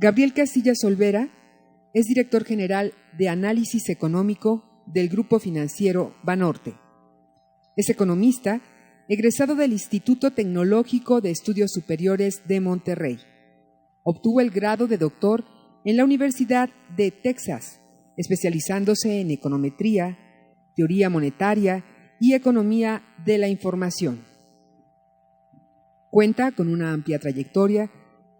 Gabriel Casillas Olvera es director general de Análisis Económico del Grupo Financiero Banorte. Es economista, egresado del Instituto Tecnológico de Estudios Superiores de Monterrey. Obtuvo el grado de doctor en la Universidad de Texas, especializándose en econometría, teoría monetaria y economía de la información. Cuenta con una amplia trayectoria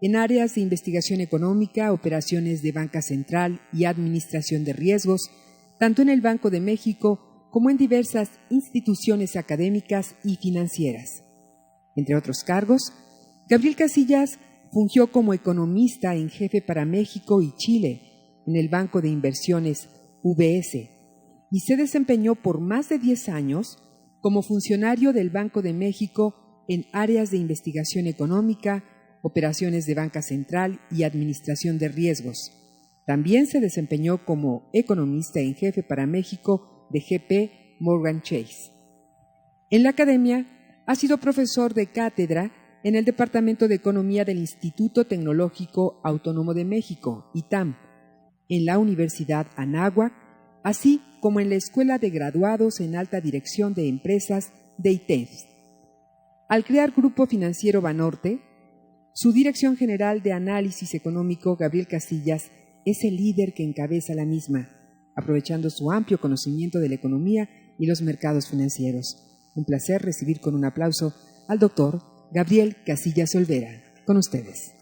en áreas de investigación económica, operaciones de banca central y administración de riesgos, tanto en el Banco de México como en diversas instituciones académicas y financieras. Entre otros cargos, Gabriel Casillas fungió como economista en jefe para México y Chile en el Banco de Inversiones UBS y se desempeñó por más de 10 años como funcionario del Banco de México en áreas de investigación económica, operaciones de banca central y administración de riesgos. También se desempeñó como economista en jefe para México de GP Morgan Chase. En la academia ha sido profesor de cátedra en el Departamento de Economía del Instituto Tecnológico Autónomo de México, ITAM, en la Universidad Anáhuac, así como en la Escuela de Graduados en Alta Dirección de Empresas de ITEFS. Al crear Grupo Financiero Banorte, su dirección general de análisis económico, Gabriel Casillas, es el líder que encabeza la misma, aprovechando su amplio conocimiento de la economía y los mercados financieros. Un placer recibir con un aplauso al doctor Gabriel Casillas Olvera. Con ustedes.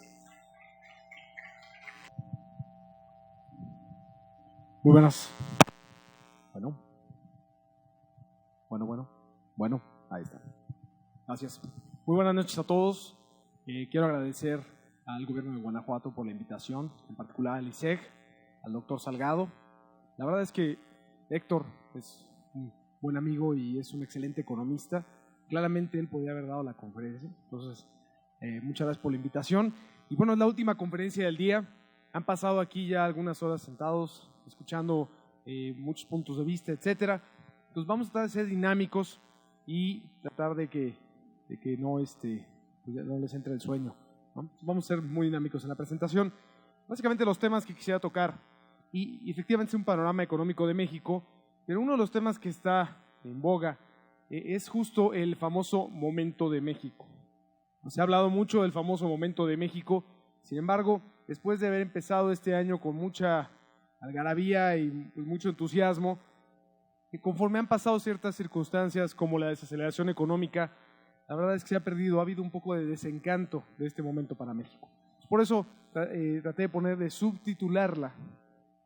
Muy buenas. Bueno, ahí está. Gracias. Muy buenas noches a todos. Quiero agradecer al gobierno de Guanajuato por la invitación, en particular al ISEG, al doctor Salgado. La verdad es que Héctor es un buen amigo y es un excelente economista. Claramente él podría haber dado la conferencia. Entonces, muchas gracias por la invitación. Y bueno, es la última conferencia del día. Han pasado aquí ya algunas horas sentados, escuchando muchos puntos de vista, etcétera. Entonces vamos a tratar de ser dinámicos y tratar de que no, pues no les entre el sueño, ¿no? Vamos a ser muy dinámicos en la presentación. Básicamente los temas que quisiera tocar, y efectivamente es un panorama económico de México, pero uno de los temas que está en boga es justo el famoso momento de México. Se ha hablado mucho del famoso momento de México, sin embargo, después de haber empezado este año con mucha algarabía y mucho entusiasmo, que conforme han pasado ciertas circunstancias como la desaceleración económica, la verdad es que se ha perdido, ha habido un poco de desencanto de este momento para México. Por eso traté de subtitularla,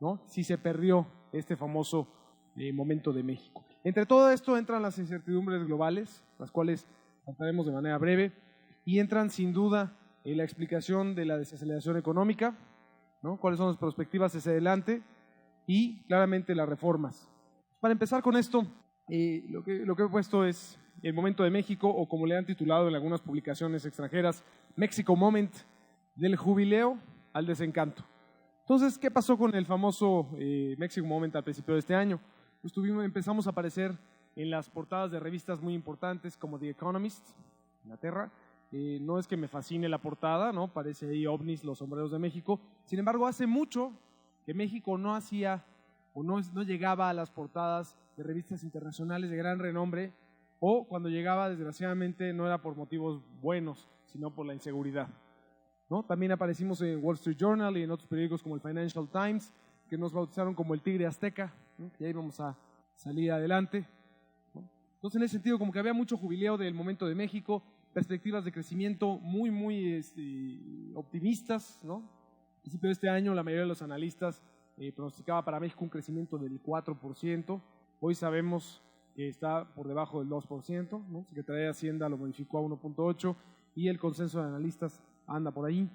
¿no? Si se perdió este famoso momento de México. Entre todo esto entran las incertidumbres globales, las cuales trataremos de manera breve, y entran sin duda en la explicación de la desaceleración económica, ¿no? Cuáles son las perspectivas hacia adelante y claramente las reformas. Para empezar con esto, lo que he puesto es el momento de México, o como le han titulado en algunas publicaciones extranjeras, Mexico Moment, del jubileo al desencanto. Entonces, ¿qué pasó con el famoso Mexico Moment al principio de este año? Pues empezamos a aparecer en las portadas de revistas muy importantes como The Economist, Inglaterra. No es que me fascine la portada, ¿no? Parece ahí ovnis, los sombreros de México. Sin embargo, hace mucho que México no hacía o no llegaba a las portadas de revistas internacionales de gran renombre, o cuando llegaba, desgraciadamente, no era por motivos buenos, sino por la inseguridad, ¿no? También aparecimos en Wall Street Journal y en otros periódicos como el Financial Times, que nos bautizaron como el Tigre Azteca, ¿no? Que ya íbamos a salir adelante, ¿no? Entonces, en ese sentido, como que había mucho jubileo del momento de México, perspectivas de crecimiento muy optimistas, ¿no? Al principio de este año, la mayoría de los analistas pronosticaba para México un crecimiento del 4%. Hoy sabemos que está por debajo del 2%, ¿no? Secretaría de Hacienda lo modificó a 1.8% y el consenso de analistas anda por ahí.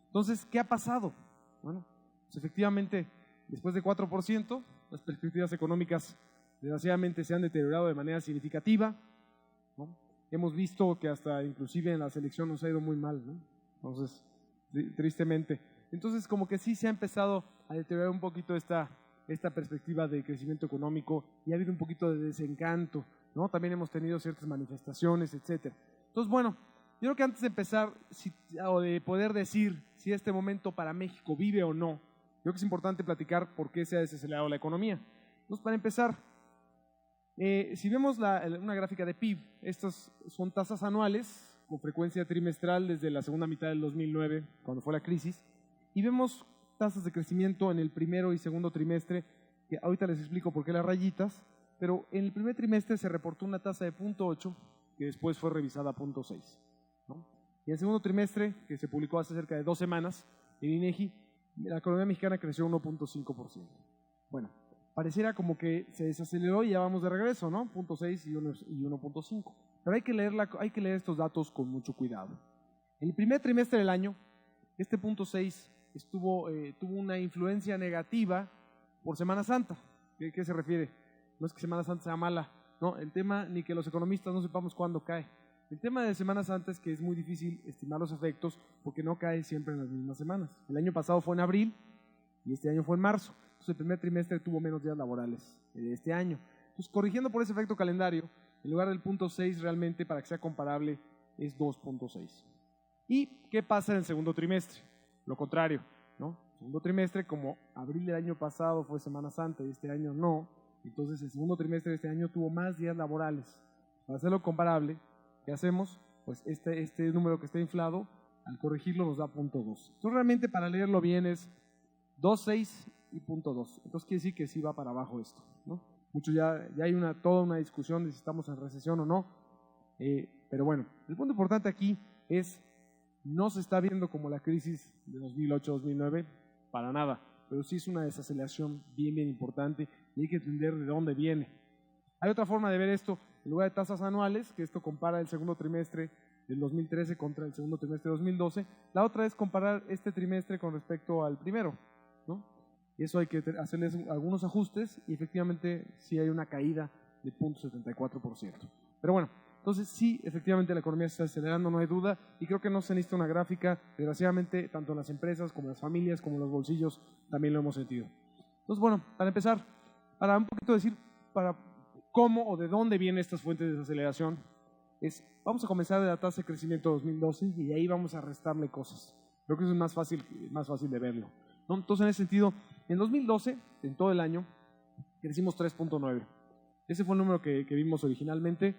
Entonces, ¿qué ha pasado? Bueno, pues efectivamente, después de 4%, las perspectivas económicas desgraciadamente se han deteriorado de manera significativa, ¿no? Hemos visto que hasta inclusive en la selección nos ha ido muy mal, ¿no? Entonces, tristemente. Entonces, como que sí se ha empezado a deteriorar un poquito esta perspectiva de crecimiento económico y ha habido un poquito de desencanto, ¿no? También hemos tenido ciertas manifestaciones, etcétera. Entonces, bueno, yo creo que antes de empezar o de poder decir si este momento para México vive o no, creo que es importante platicar por qué se ha desacelerado la economía. Entonces, para empezar, si vemos una gráfica de PIB, estas son tasas anuales con frecuencia trimestral desde la segunda mitad del 2009, cuando fue la crisis, y vemos tasas de crecimiento en el primero y segundo trimestre, que ahorita les explico por qué las rayitas, pero en el primer trimestre se reportó una tasa de 0.8, que después fue revisada a 0.6. ¿no? Y en el segundo trimestre, que se publicó hace cerca de 2 semanas, en INEGI, la economía mexicana creció 1.5%. Bueno, pareciera como que se desaceleró y ya vamos de regreso, ¿no? 0.6 y 1.5. Pero hay que leer estos datos con mucho cuidado. En el primer trimestre del año, este 0.6 tuvo una influencia negativa por Semana Santa. ¿Qué se refiere? No es que Semana Santa sea mala, no, el tema ni que los economistas no sepamos cuándo cae. El tema de Semana Santa es que es muy difícil estimar los efectos porque no cae siempre en las mismas semanas. El año pasado fue en abril y este año fue en marzo. Entonces el primer trimestre tuvo menos días laborales de este año. Entonces, corrigiendo por ese efecto calendario, en lugar del 0.6 realmente, para que sea comparable, es 2.6. ¿Y qué pasa en el segundo trimestre? Lo contrario, ¿no? El segundo trimestre, como abril del año pasado fue Semana Santa y este año no, entonces el segundo trimestre de este año tuvo más días laborales. Para hacerlo comparable, ¿qué hacemos? Pues este número que está inflado, al corregirlo nos da 0.2. Entonces realmente para leerlo bien es 2.6 y 0.2. Entonces quiere decir que sí va para abajo esto, ¿no? Muchos ya hay toda una discusión de si estamos en recesión o no, pero bueno, el punto importante aquí es, no se está viendo como la crisis de 2008-2009, para nada, pero sí es una desaceleración bien importante y hay que entender de dónde viene. Hay otra forma de ver esto, en lugar de tasas anuales, que esto compara el segundo trimestre del 2013 contra el segundo trimestre de 2012, la otra es comparar este trimestre con respecto al primero, ¿no? Y eso hay que hacerles algunos ajustes y efectivamente sí hay una caída de 0.74%. Pero bueno, entonces sí, efectivamente la economía se está acelerando, no hay duda, y creo que no se necesita una gráfica, desgraciadamente, tanto en las empresas como en las familias, como en los bolsillos, también lo hemos sentido. Entonces, bueno, para empezar, para un poquito decir para cómo o de dónde vienen estas fuentes de desaceleración, vamos a comenzar de la tasa de crecimiento de 2012 y de ahí vamos a restarle cosas. Creo que eso es más fácil de verlo, ¿no? Entonces, en ese sentido, en 2012, en todo el año, crecimos 3.9. Ese fue el número que vimos originalmente,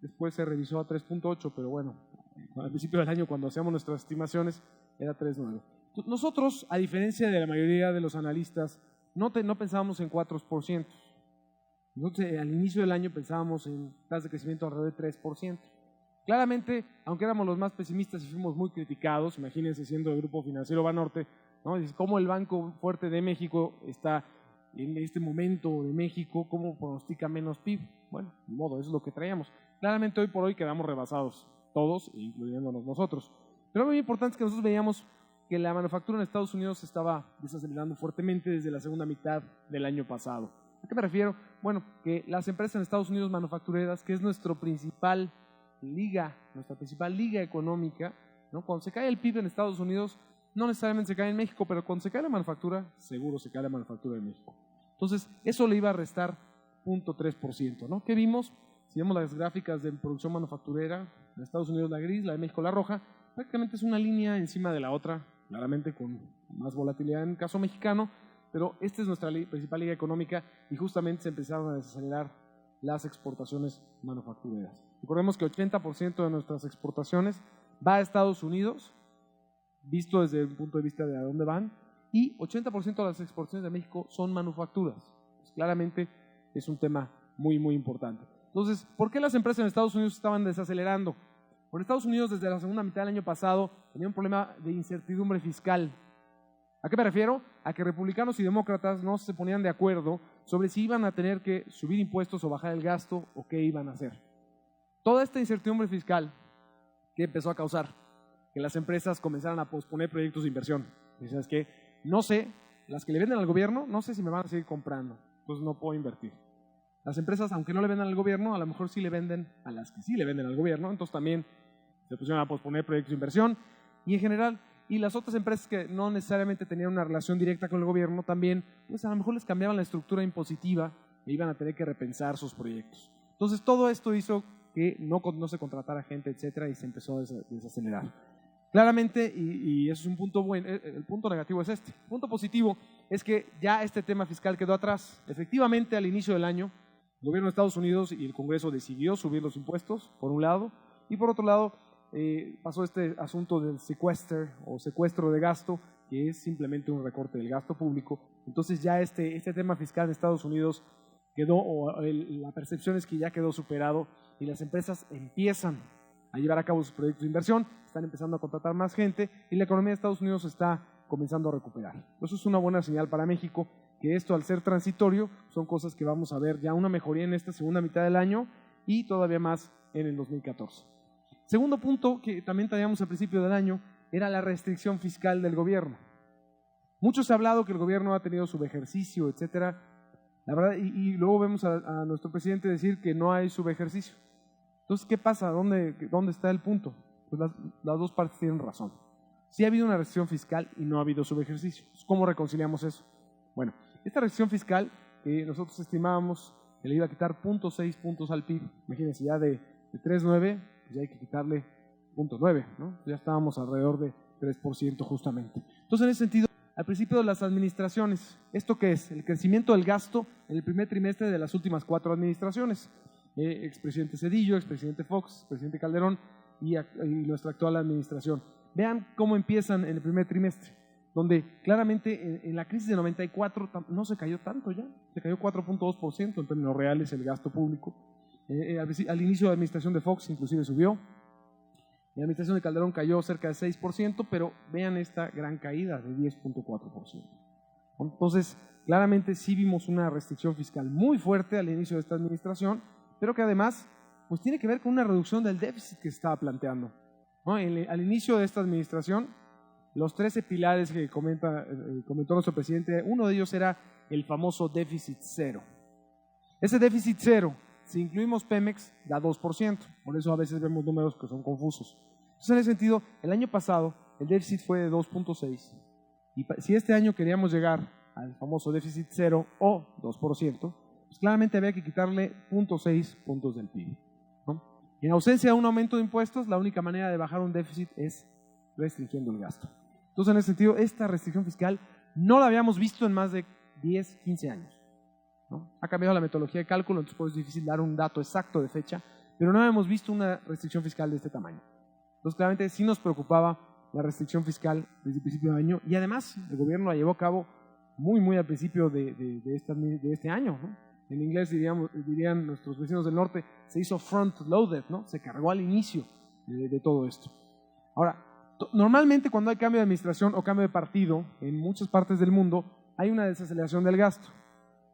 después se revisó a 3.8, pero bueno, al principio del año cuando hacíamos nuestras estimaciones era 3.9. Nosotros, a diferencia de la mayoría de los analistas, no pensábamos en 4%. Nosotros al inicio del año pensábamos en tasas de crecimiento alrededor de 3%. Claramente, aunque éramos los más pesimistas y fuimos muy criticados, imagínense siendo el Grupo Financiero Banorte, ¿no? Cómo el Banco Fuerte de México está en este momento de México, cómo pronostica menos PIB. Bueno, de modo, eso es lo que traíamos. Claramente hoy por hoy quedamos rebasados, todos, incluyéndonos nosotros. Pero lo muy importante es que nosotros veíamos que la manufactura en Estados Unidos se estaba desacelerando fuertemente desde la segunda mitad del año pasado. ¿A qué me refiero? Bueno, que las empresas en Estados Unidos manufactureras, que es nuestra principal liga económica, ¿no? Cuando se cae el PIB en Estados Unidos, no necesariamente se cae en México, pero cuando se cae la manufactura, seguro se cae la manufactura en México. Entonces, eso le iba a restar 0.3%, ¿no? ¿Qué vimos? Si vemos las gráficas de producción manufacturera, en Estados Unidos la gris, la de México la roja, prácticamente es una línea encima de la otra, claramente con más volatilidad en el caso mexicano, pero esta es nuestra principal liga económica y justamente se empezaron a desacelerar las exportaciones manufactureras. Recordemos que 80% de nuestras exportaciones va a Estados Unidos, visto desde el punto de vista de a dónde van, y 80% de las exportaciones de México son manufacturas. Pues claramente es un tema muy importante. Entonces, ¿por qué las empresas en Estados Unidos estaban desacelerando? Por Estados Unidos desde la segunda mitad del año pasado tenía un problema de incertidumbre fiscal. ¿A qué me refiero? A que republicanos y demócratas no se ponían de acuerdo sobre si iban a tener que subir impuestos o bajar el gasto o qué iban a hacer. Toda esta incertidumbre fiscal que empezó a causar que las empresas comenzaran a posponer proyectos de inversión. Y sabes que no sé, las que le venden al gobierno, no sé si me van a seguir comprando, entonces no puedo invertir. Las empresas, aunque no le vendan al gobierno, a lo mejor sí le venden a las que sí le venden al gobierno, entonces también se pusieron a posponer proyectos de inversión y en general, y las otras empresas que no necesariamente tenían una relación directa con el gobierno también, pues a lo mejor les cambiaban la estructura impositiva e iban a tener que repensar sus proyectos. Entonces todo esto hizo que no se contratara gente, etcétera, y se empezó a desacelerar. Claramente, y eso es un punto bueno, el punto negativo es este. El punto positivo es que ya este tema fiscal quedó atrás. Efectivamente, al inicio del año, el gobierno de Estados Unidos y el Congreso decidió subir los impuestos, por un lado, y por otro lado, pasó este asunto del secuestro de gasto, que es simplemente un recorte del gasto público. Entonces ya este tema fiscal de Estados Unidos quedó, la percepción es que ya quedó superado y las empresas empiezan a llevar a cabo sus proyectos de inversión, están empezando a contratar más gente y la economía de Estados Unidos está comenzando a recuperar. Eso es una buena señal para México, que esto al ser transitorio son cosas que vamos a ver ya una mejoría en esta segunda mitad del año y todavía más en el 2014. Segundo punto que también teníamos al principio del año era la restricción fiscal del gobierno. Mucho se ha hablado que el gobierno ha tenido subejercicio, etcétera. La verdad, y luego vemos a nuestro presidente decir que no hay subejercicio. Entonces, ¿qué pasa? ¿Dónde está el punto? Pues las dos partes tienen razón. Sí ha habido una restricción fiscal y no ha habido subejercicio. ¿Cómo reconciliamos eso? Bueno, esta restricción fiscal que nosotros estimábamos que le iba a quitar 0.6 puntos al PIB. Imagínense, ya de 3.9, pues ya hay que quitarle 0.9, ¿no? Ya estábamos alrededor de 3% justamente. Entonces, en ese sentido, al principio de las administraciones, ¿esto qué es? El crecimiento del gasto en el primer trimestre de las últimas 4 administraciones. Expresidente Zedillo, expresidente Fox, presidente Calderón y nuestra actual administración. Vean cómo empiezan en el primer trimestre, donde claramente en la crisis de 94 no se cayó tanto ya, se cayó 4.2% en términos reales el gasto público. Al inicio de la administración de Fox inclusive subió, la administración de Calderón cayó cerca de 6%, pero vean esta gran caída de 10.4%. Entonces, claramente sí vimos una restricción fiscal muy fuerte al inicio de esta administración, pero que además pues tiene que ver con una reducción del déficit que se estaba planteando, ¿no? Al inicio de esta administración, los 13 pilares que comentó nuestro presidente, uno de ellos era el famoso déficit cero. Ese déficit cero, si incluimos Pemex, da 2%, por eso a veces vemos números que son confusos. Entonces, en ese sentido, el año pasado el déficit fue de 2.6, y si este año queríamos llegar al famoso déficit cero o 2%, pues claramente había que quitarle 0.6 puntos del PIB, ¿no? En ausencia de un aumento de impuestos, la única manera de bajar un déficit es restringiendo el gasto. Entonces, en ese sentido, esta restricción fiscal no la habíamos visto en más de 10, 15 años, ¿no? Ha cambiado la metodología de cálculo, entonces por eso es difícil dar un dato exacto de fecha, pero no habíamos visto una restricción fiscal de este tamaño. Entonces, claramente sí nos preocupaba la restricción fiscal desde el principio de año y además el gobierno la llevó a cabo muy al principio de este año, ¿no? En inglés dirían nuestros vecinos del norte, se hizo front-loaded, ¿no? Se cargó al inicio de todo esto. Ahora, normalmente cuando hay cambio de administración o cambio de partido, en muchas partes del mundo hay una desaceleración del gasto,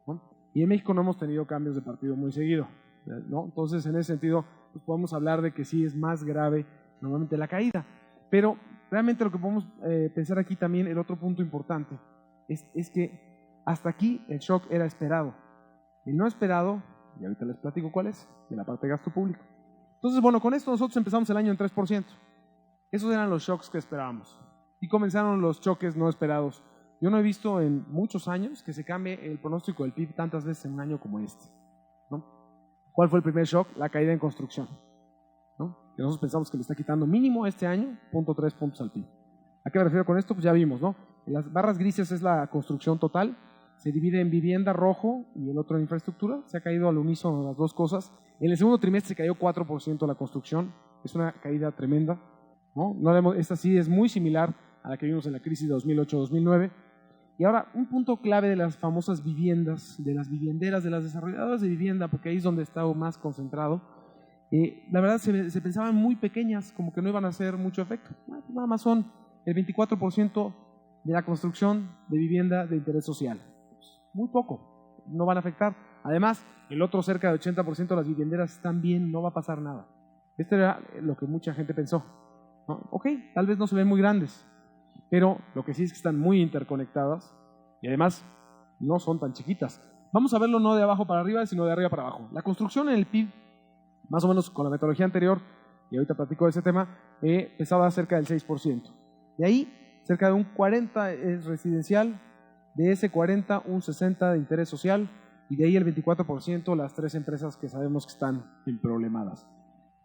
¿no? Y en México no hemos tenido cambios de partido muy seguido, ¿no? Entonces, en ese sentido, pues podemos hablar de que sí es más grave normalmente la caída. Pero realmente lo que podemos pensar aquí también, el otro punto importante, es que hasta aquí el shock era esperado. El no esperado, y ahorita les platico cuál es, de la parte de gasto público. Entonces, bueno, con esto nosotros empezamos el año en 3%. Esos eran los shocks que esperábamos. Y comenzaron los choques no esperados. Yo no he visto en muchos años que se cambie el pronóstico del PIB tantas veces en un año como este, ¿no? ¿Cuál fue el primer shock? La caída en construcción, ¿no? Que nosotros pensamos que le está quitando mínimo este año 0.3 puntos al PIB. ¿A qué me refiero con esto? Pues ya vimos, ¿no? Las barras grises es la construcción total. Se divide en vivienda rojo y el otro en infraestructura. Se ha caído al unísono las dos cosas. En el segundo trimestre se cayó 4% la construcción. Es una caída tremenda, ¿no? Esta sí es muy similar a la que vimos en la crisis de 2008-2009. Y ahora, un punto clave de las famosas viviendas, de las vivienderas, de las desarrolladoras de vivienda, porque ahí es donde está más concentrado. La verdad se pensaban muy pequeñas, como que no iban a hacer mucho efecto. Nada más son el 24% de la construcción de vivienda de interés social. Muy poco, no van a afectar. Además, el otro cerca del 80% de las vivienderas están bien, no va a pasar nada. Esto era lo que mucha gente pensó, ¿no? Ok, tal vez no se ven muy grandes, pero lo que sí es que están muy interconectadas y además no son tan chiquitas. Vamos a verlo no de abajo para arriba, sino de arriba para abajo. La construcción en el PIB, más o menos con la metodología anterior, y ahorita platico de ese tema, pesaba cerca del 6%. De ahí, cerca de un 40% es residencial, de ese 40, un 60% de interés social, y de ahí el 24% las 3 empresas que sabemos que están emproblemadas.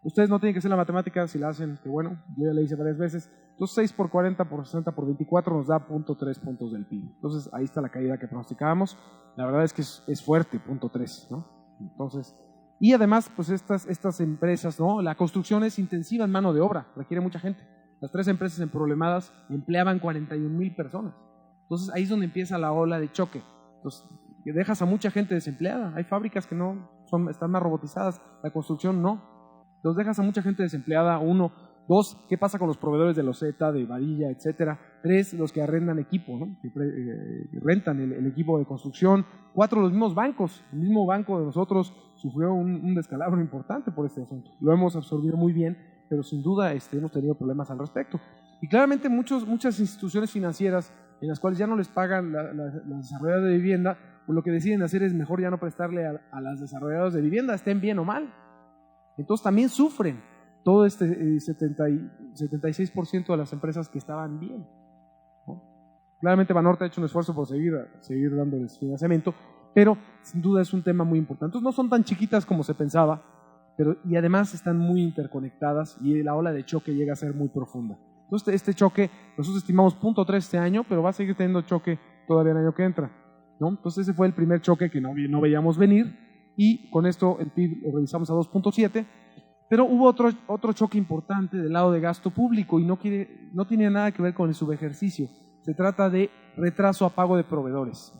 Ustedes no tienen que hacer la matemática, si la hacen, que bueno, yo ya la hice varias veces. Entonces 6 por 40 por 60 por 24 nos da 0.3 puntos del PIB. Entonces ahí está la caída que pronosticábamos. La verdad es que es fuerte, 0.3, ¿no? Entonces, y además, pues estas empresas, ¿no? La construcción es intensiva en mano de obra, requiere mucha gente. Las 3 empresas emproblemadas empleaban 41,000 personas. Entonces ahí es donde empieza la ola de choque. Entonces, que dejas a mucha gente desempleada. Hay fábricas que están más robotizadas, la construcción no. Entonces dejas a mucha gente desempleada, 1. 2, ¿qué pasa con los proveedores de loseta, de varilla, etcétera? 3, los que arrendan equipo, ¿no? Que rentan el equipo de construcción. 4, los mismos bancos. El mismo banco de nosotros sufrió un descalabro importante por este asunto. Lo hemos absorbido muy bien, pero sin duda hemos tenido problemas al respecto. Y claramente muchas instituciones financieras en las cuales ya no les pagan las desarrolladoras de vivienda, pues lo que deciden hacer es mejor ya no prestarle a las desarrolladoras de vivienda, estén bien o mal. Entonces también sufren todo 76% de las empresas que estaban bien, ¿no? Claramente Banorte ha hecho un esfuerzo por seguir dándoles financiamiento, pero sin duda es un tema muy importante. Entonces no son tan chiquitas como se pensaba, y además están muy interconectadas y la ola de choque llega a ser muy profunda. Entonces este choque, nosotros estimamos 0.3 este año, pero va a seguir teniendo choque todavía el año que entra, ¿no? Entonces ese fue el primer choque que no veíamos venir, y con esto el PIB lo revisamos a 2.7, pero hubo otro choque importante del lado de gasto público y no tiene nada que ver con el subejercicio. Se trata de retraso a pago de proveedores,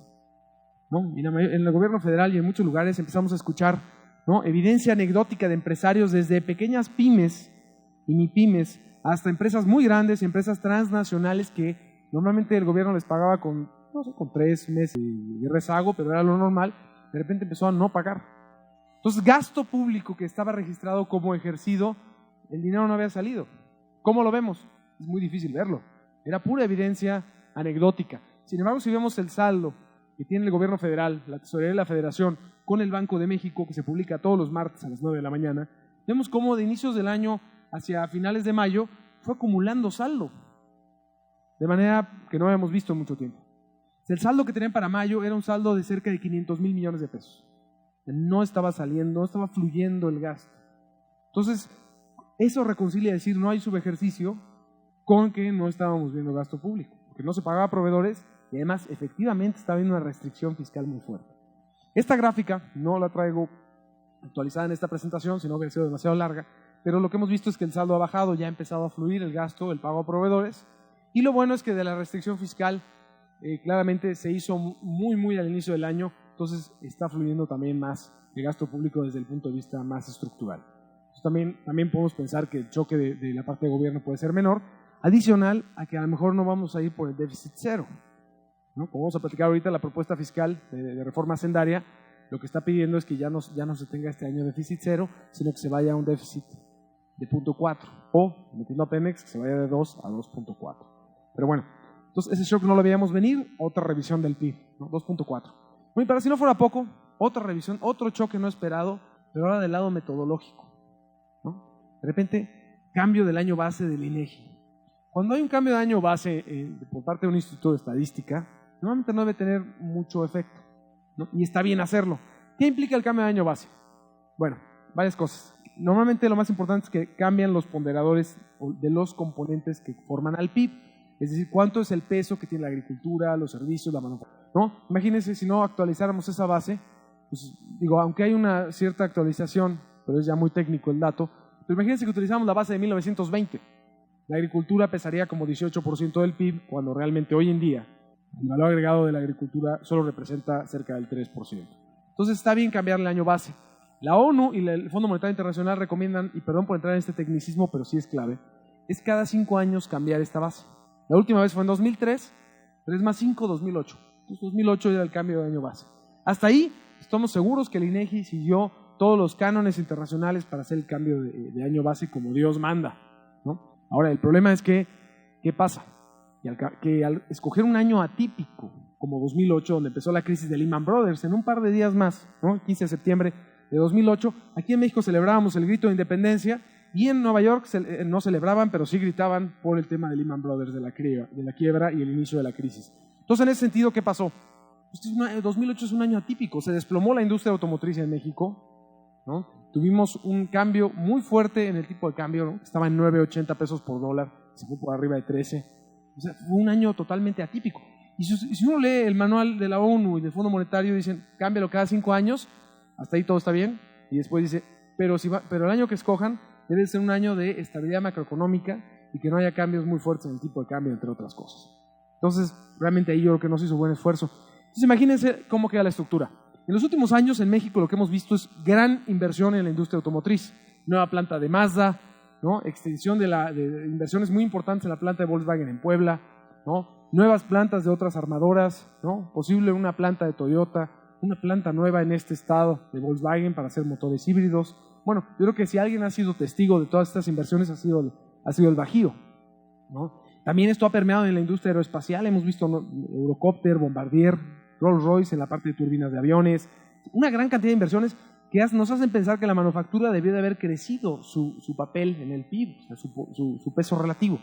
¿no? En el gobierno federal y en muchos lugares empezamos a escuchar, ¿no?, evidencia anecdótica de empresarios desde pequeñas pymes y mipymes hasta empresas muy grandes, empresas transnacionales que normalmente el gobierno les pagaba con 3 meses de rezago, pero era lo normal. De repente empezó a no pagar. Entonces, gasto público que estaba registrado como ejercido, el dinero no había salido. ¿Cómo lo vemos? Es muy difícil verlo. Era pura evidencia anecdótica. Sin embargo, si vemos el saldo que tiene el gobierno federal, la tesorería de la Federación, con el Banco de México, que se publica todos los martes a las 9 de la mañana, vemos cómo de inicios del año hacia finales de mayo fue acumulando saldo, de manera que no habíamos visto en mucho tiempo. El saldo que tenían para mayo era un saldo de cerca de 500,000 millones de pesos. No estaba saliendo, no estaba fluyendo el gasto. Entonces, eso reconcilia decir no hay subejercicio con que no estábamos viendo gasto público, porque no se pagaba a proveedores y además efectivamente estaba habiendo una restricción fiscal muy fuerte. Esta gráfica no la traigo actualizada en esta presentación, sino que ha sido demasiado larga, pero lo que hemos visto es que el saldo ha bajado, ya ha empezado a fluir el gasto, el pago a proveedores, y lo bueno es que de la restricción fiscal claramente se hizo muy al inicio del año. Entonces está fluyendo también más el gasto público desde el punto de vista más estructural. Entonces, también podemos pensar que el choque de la parte de gobierno puede ser menor, adicional a que a lo mejor no vamos a ir por el déficit cero, ¿no? Como vamos a platicar ahorita, la propuesta fiscal de reforma hacendaria lo que está pidiendo es que ya no se tenga este año déficit cero, sino que se vaya a un déficit de 0.4 o, metiendo a Pemex, que se vaya de 2 a 2.4. Pero bueno, entonces ese shock no lo veíamos venir, otra revisión del PIB, ¿no? 2.4. Bueno, pero si no fuera poco, otra revisión, otro choque no esperado, pero ahora del lado metodológico, ¿no? De repente, cambio del año base del INEGI. Cuando hay un cambio de año base por parte de un instituto de estadística, normalmente no debe tener mucho efecto, ¿no? Y está bien hacerlo. ¿Qué implica el cambio de año base? Bueno, varias cosas. Normalmente lo más importante es que cambian los ponderadores de los componentes que forman al PIB. Es decir, cuánto es el peso que tiene la agricultura, los servicios, la manufactura, ¿no? Imagínense si no actualizáramos esa base, pues digo, aunque hay una cierta actualización, pero es ya muy técnico el dato, pero imagínense que utilizamos la base de 1920. La agricultura pesaría como 18% del PIB, cuando realmente hoy en día el valor agregado de la agricultura solo representa cerca del 3%. Entonces está bien cambiar el año base. La ONU y el Fondo Monetario Internacional recomiendan, y perdón por entrar en este tecnicismo, pero sí es clave, es cada 5 años cambiar esta base. La última vez fue en 2003, 3 más 5, 2008. Entonces 2008 era el cambio de año base. Hasta ahí estamos seguros que el INEGI siguió todos los cánones internacionales para hacer el cambio de año base como Dios manda, ¿no? Ahora, el problema es que, ¿qué pasa? Que al escoger un año atípico, como 2008, donde empezó la crisis de Lehman Brothers, en un par de días más, ¿no? El 15 de septiembre de 2008, aquí en México celebrábamos el grito de independencia, y en Nueva York no celebraban, pero sí gritaban por el tema de Lehman Brothers, de la quiebra y el inicio de la crisis. Entonces, en ese sentido, ¿qué pasó? Pues 2008 es un año atípico, se desplomó la industria automotriz en México, ¿no? tuvimos un cambio muy fuerte en el tipo de cambio, ¿no? Estaba en 9.80 pesos por dólar, se fue por arriba de 13. O sea, fue un año totalmente atípico. Y si uno lee el manual de la ONU y del Fondo Monetario, dicen, cámbialo cada 5 años, hasta ahí todo está bien. Y después dice, pero el año que escojan debe ser un año de estabilidad macroeconómica y que no haya cambios muy fuertes en el tipo de cambio, entre otras cosas. Entonces, realmente ahí yo creo que no se hizo buen esfuerzo. Entonces, imagínense cómo queda la estructura. En los últimos años en México lo que hemos visto es gran inversión en la industria automotriz. Nueva planta de Mazda, ¿no? Extensión de inversiones muy importantes en la planta de Volkswagen en Puebla, ¿no? Nuevas plantas de otras armadoras, ¿no? Posible una planta de Toyota, una planta nueva en este estado de Volkswagen para hacer motores híbridos. Bueno, yo creo que si alguien ha sido testigo de todas estas inversiones ha sido el Bajío, ¿no? También esto ha permeado en la industria aeroespacial. Hemos visto, ¿no?, Eurocopter, Bombardier, Rolls-Royce en la parte de turbinas de aviones. Una gran cantidad de inversiones que nos hacen pensar que la manufactura debió de haber crecido su papel en el PIB, o sea, su peso relativo.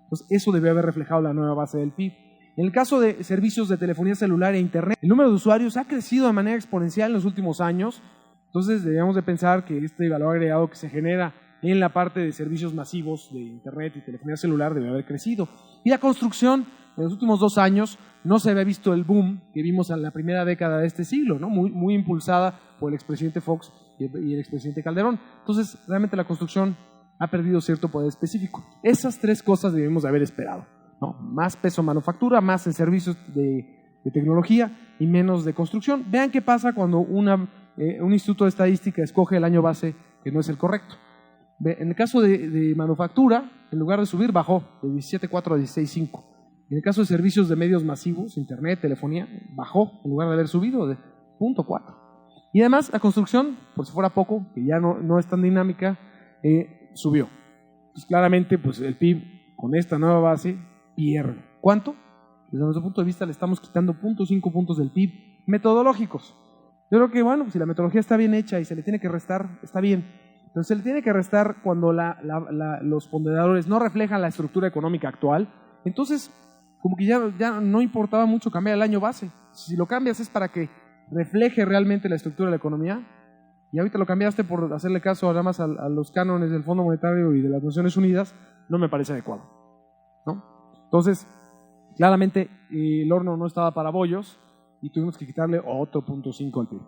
Entonces, eso debió haber reflejado la nueva base del PIB. En el caso de servicios de telefonía celular e internet, el número de usuarios ha crecido de manera exponencial en los últimos años. Entonces, debemos de pensar que este valor agregado que se genera en la parte de servicios masivos de internet y telefonía celular debe haber crecido. Y la construcción, en los últimos 2 años, no se había visto el boom que vimos en la primera década de este siglo, ¿no? Muy impulsada por el expresidente Fox y el expresidente Calderón. Entonces, realmente la construcción ha perdido cierto poder específico. Esas 3 cosas debemos de haber esperado, ¿no? Más peso en manufactura, más en servicios de tecnología y menos de construcción. Vean qué pasa cuando un instituto de estadística escoge el año base que no es el correcto. En el caso de manufactura, en lugar de subir, bajó de 17.4 a 16.5. En el caso de servicios de medios masivos, internet, telefonía, bajó en lugar de haber subido de 0.4. Y además, la construcción, por si fuera poco, que ya no es tan dinámica, subió. Entonces, claramente, pues el PIB con esta nueva base pierde. ¿Cuánto? Desde nuestro punto de vista le estamos quitando 0.5 puntos del PIB metodológicos. Yo creo que, bueno, si la metodología está bien hecha y se le tiene que restar, está bien. Entonces se le tiene que restar cuando los ponderadores no reflejan la estructura económica actual. Entonces, como que ya no importaba mucho cambiar el año base. Si lo cambias es para que refleje realmente la estructura de la economía. Y ahorita lo cambiaste por hacerle caso nada más a los cánones del Fondo Monetario y de las Naciones Unidas, no me parece adecuado, ¿no? Entonces, claramente el horno no estaba para bollos y tuvimos que quitarle otro 0.5 al PIB,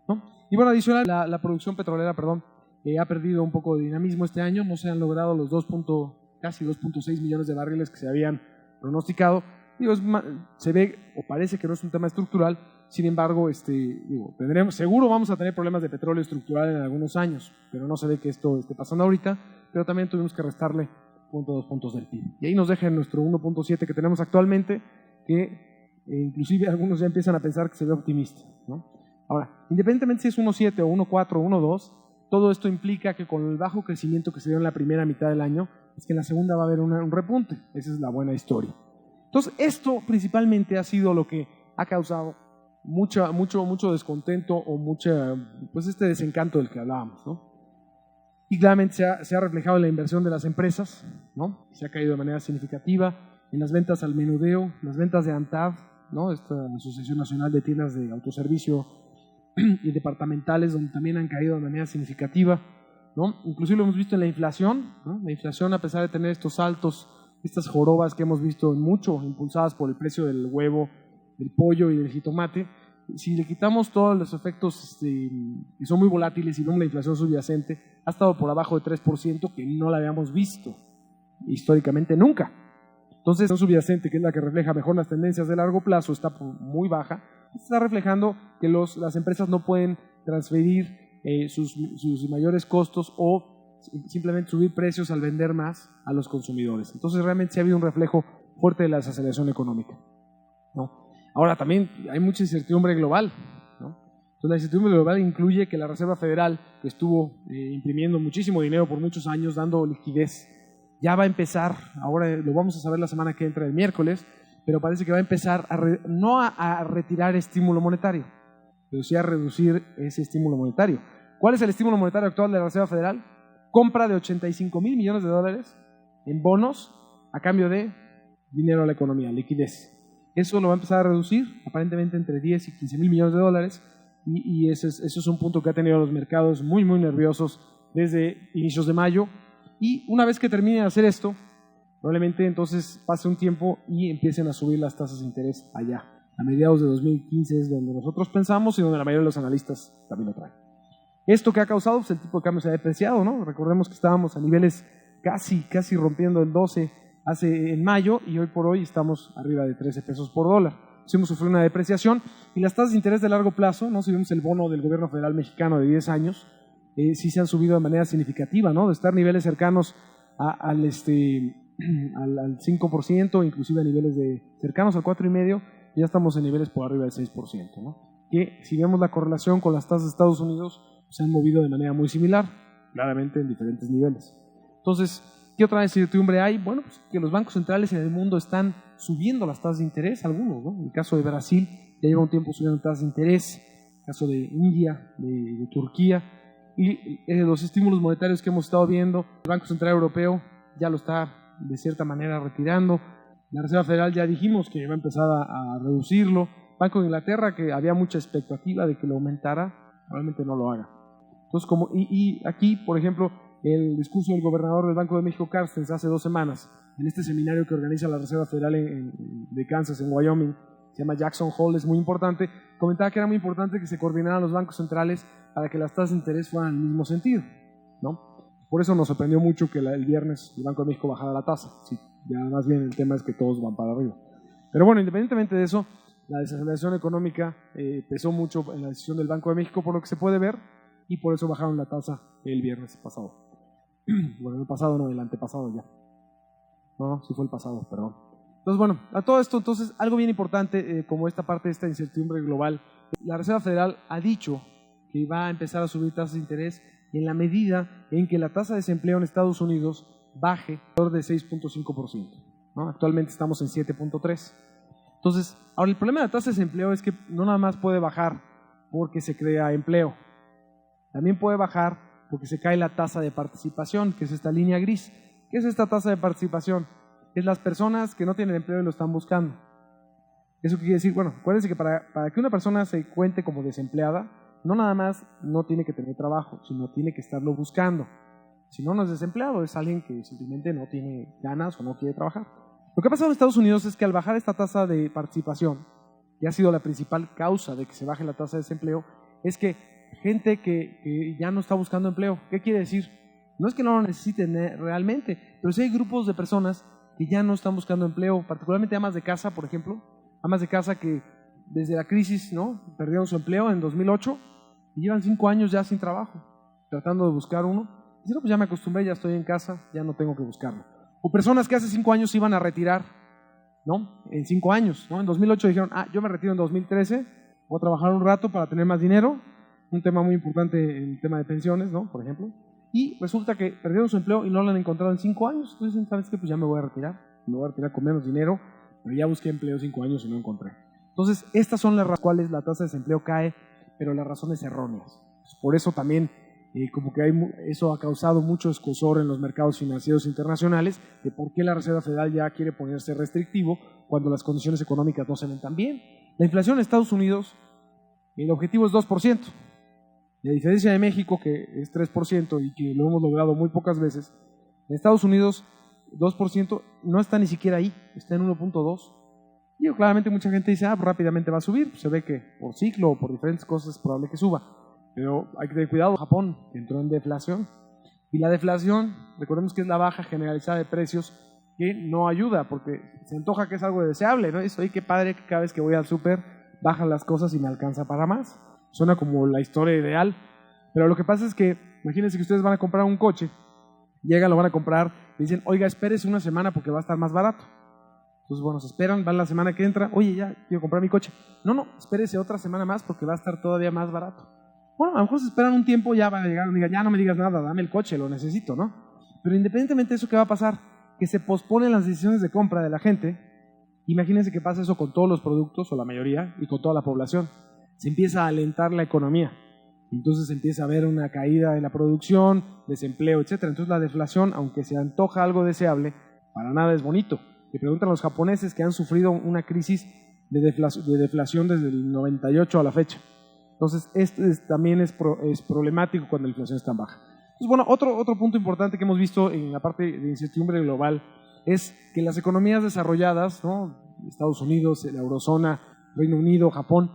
¿no? Y bueno, adicional, la producción petrolera, ha perdido un poco de dinamismo este año. No se han logrado los casi 2.6 millones de barriles que se habían pronosticado. Se ve o parece que no es un tema estructural. Sin embargo, seguro vamos a tener problemas de petróleo estructural en algunos años, pero no se ve que esto esté pasando ahorita. Pero también tuvimos que restarle 0.2 puntos del PIB. Y ahí nos deja nuestro 1.7 que tenemos actualmente, que inclusive algunos ya empiezan a pensar que se ve optimista, ¿no? Ahora, independientemente si es 1.7 o 1.4 o 1.2, todo esto implica que con el bajo crecimiento que se dio en la primera mitad del año, es que en la segunda va a haber un repunte. Esa es la buena historia. Entonces, esto principalmente ha sido lo que ha causado mucho descontento o este desencanto del que hablábamos, ¿no? Y claramente se ha reflejado en la inversión de las empresas, ¿no? Se ha caído de manera significativa en las ventas al menudeo, las ventas de ANTAD, ¿no? Esta Asociación Nacional de Tiendas de Autoservicio y departamentales, donde también han caído de manera significativa, ¿no? Inclusive lo hemos visto en la inflación, ¿no? La inflación, a pesar de tener estos saltos, estas jorobas que hemos visto mucho, impulsadas por el precio del huevo, del pollo y del jitomate, si le quitamos todos los efectos que son muy volátiles y vemos la inflación subyacente, ha estado por abajo de 3%, que no la habíamos visto históricamente nunca. Entonces, la inflación subyacente, que es la que refleja mejor las tendencias de largo plazo, está muy baja. Está reflejando que las empresas no pueden transferir sus mayores costos o simplemente subir precios al vender más a los consumidores. Entonces, realmente sí ha habido un reflejo fuerte de la desaceleración económica, ¿no? Ahora, también hay mucha incertidumbre global, ¿no? Entonces, la incertidumbre global incluye que la Reserva Federal, que estuvo imprimiendo muchísimo dinero por muchos años, dando liquidez, ya va a empezar, ahora lo vamos a saber la semana que entra, el miércoles, pero parece que va a empezar no a retirar estímulo monetario, pero sí a reducir ese estímulo monetario. ¿Cuál es el estímulo monetario actual de la Reserva Federal? Compra de 85,000 millones de dólares en bonos a cambio de dinero a la economía, liquidez. Eso lo va a empezar a reducir, aparentemente entre 10 y 15 mil millones de dólares, y eso es un punto que ha tenido los mercados muy, muy nerviosos desde inicios de mayo. Y una vez que termine de hacer esto, probablemente entonces pase un tiempo y empiecen a subir las tasas de interés allá. A mediados de 2015 es donde nosotros pensamos y donde la mayoría de los analistas también lo traen. Esto que ha causado, pues el tipo de cambio se ha depreciado, ¿no? Recordemos que estábamos a niveles casi rompiendo el 12 en mayo y hoy por hoy estamos arriba de 13 pesos por dólar. Hemos sufrido una depreciación y las tasas de interés de largo plazo, ¿no? Si vemos el bono del gobierno federal mexicano de 10 años, sí se han subido de manera significativa, ¿no? De estar niveles cercanos al 5%, inclusive a niveles cercanos al 4,5%, ya estamos en niveles por arriba del 6%, ¿no? Que si vemos la correlación con las tasas de Estados Unidos, se han movido de manera muy similar, claramente en diferentes niveles. Entonces, ¿qué otra incertidumbre hay? Bueno, pues que los bancos centrales en el mundo están subiendo las tasas de interés, algunos, ¿no? En el caso de Brasil, ya lleva un tiempo subiendo tasas de interés, en el caso de India, de Turquía, y los estímulos monetarios que hemos estado viendo, el Banco Central Europeo ya lo está de cierta manera retirando, la Reserva Federal ya dijimos que va a empezar a reducirlo, Banco de Inglaterra, que había mucha expectativa de que lo aumentara, probablemente no lo haga. Entonces, y aquí, por ejemplo, el discurso del gobernador del Banco de México, Carstens, hace 2 semanas, en este seminario que organiza la Reserva Federal de Kansas, en Wyoming, se llama Jackson Hole, es muy importante, comentaba que era muy importante que se coordinaran los bancos centrales para que las tasas de interés fueran en el mismo sentido, ¿no? Por eso nos sorprendió mucho que el viernes el Banco de México bajara la tasa. Sí, ya más bien el tema es que todos van para arriba. Pero bueno, independientemente de eso, la desaceleración económica pesó mucho en la decisión del Banco de México, por lo que se puede ver, y por eso bajaron la tasa el viernes pasado. Bueno, el pasado no, el antepasado ya. No, sí fue el pasado, perdón. Entonces, bueno, a todo esto, entonces, algo bien importante, como esta parte de esta incertidumbre global, la Reserva Federal ha dicho que va a empezar a subir tasas de interés en la medida en que la tasa de desempleo en Estados Unidos baje alrededor de 6.5%, ¿no? Actualmente estamos en 7.3%. Entonces, ahora el problema de la tasa de desempleo es que no nada más puede bajar porque se crea empleo, también puede bajar porque se cae la tasa de participación, que es esta línea gris. ¿Qué es esta tasa de participación? Es las personas que no tienen empleo y lo están buscando. Eso quiere decir, bueno, acuérdense que para que una persona se cuente como desempleada, no nada más no tiene que tener trabajo, sino tiene que estarlo buscando. Si no, no es desempleado, es alguien que simplemente no tiene ganas o no quiere trabajar. Lo que ha pasado en Estados Unidos es que al bajar esta tasa de participación, que ha sido la principal causa de que se baje la tasa de desempleo, es que gente que ya no está buscando empleo. ¿Qué quiere decir? No es que no lo necesiten realmente, pero sí hay grupos de personas que ya no están buscando empleo, particularmente amas de casa, por ejemplo, amas de casa que desde la crisis, ¿no?, perdieron su empleo en 2008 y llevan 5 años ya sin trabajo, tratando de buscar uno. Dicen, no, pues ya me acostumbré, ya estoy en casa, ya no tengo que buscarlo. O personas que hace 5 años se iban a retirar, ¿no?, en 5 años, ¿no? En 2008 dijeron, yo me retiro en 2013, voy a trabajar un rato para tener más dinero, un tema muy importante en el tema de pensiones, ¿no?, por ejemplo, y resulta que perdieron su empleo y no lo han encontrado en 5 años, entonces dicen, ¿sabes qué? Pues ya me voy a retirar con menos dinero, pero ya busqué empleo 5 años y no encontré. Entonces, estas son las razones por las cuales la tasa de desempleo cae, pero las razones erróneas. Por eso también, como que eso ha causado mucho escozor en los mercados financieros internacionales de por qué la Reserva Federal ya quiere ponerse restrictivo cuando las condiciones económicas no se ven tan bien. La inflación en Estados Unidos, el objetivo es 2%. La diferencia de México, que es 3% y que lo hemos logrado muy pocas veces, en Estados Unidos 2% no está ni siquiera ahí, está en 1.2%. Y claramente mucha gente dice, pues rápidamente va a subir, pues se ve que por ciclo o por diferentes cosas es probable que suba. Pero hay que tener cuidado, Japón entró en deflación. Y la deflación, recordemos que es la baja generalizada de precios, que no ayuda, porque se antoja que es algo deseable, ¿no? Es, oye, qué padre que cada vez que voy al súper bajan las cosas y me alcanza para más. Suena como la historia ideal, pero lo que pasa es que, imagínense que ustedes van a comprar un coche, llegan, lo van a comprar, y dicen, oiga, espérese una semana porque va a estar más barato. Entonces, bueno, se esperan, van la semana que entra, oye, ya quiero comprar mi coche. No, espérese otra semana más porque va a estar todavía más barato. Bueno, a lo mejor se esperan un tiempo, ya van a llegar y digan, ya no me digas nada, dame el coche, lo necesito, ¿no? Pero independientemente de eso, ¿qué va a pasar? Que se posponen las decisiones de compra de la gente. Imagínense que pasa eso con todos los productos, o la mayoría, y con toda la población. Se empieza a alentar la economía. Entonces se empieza a ver una caída en la producción, desempleo, etc. Entonces la deflación, aunque se antoja algo deseable, para nada es bonito. Le preguntan a los japoneses que han sufrido una crisis de deflación desde el 98 a la fecha. Entonces, también es problemático cuando la inflación es tan baja. Entonces, bueno, otro punto importante que hemos visto en la parte de incertidumbre global es que las economías desarrolladas, ¿no? Estados Unidos, la eurozona, Reino Unido, Japón,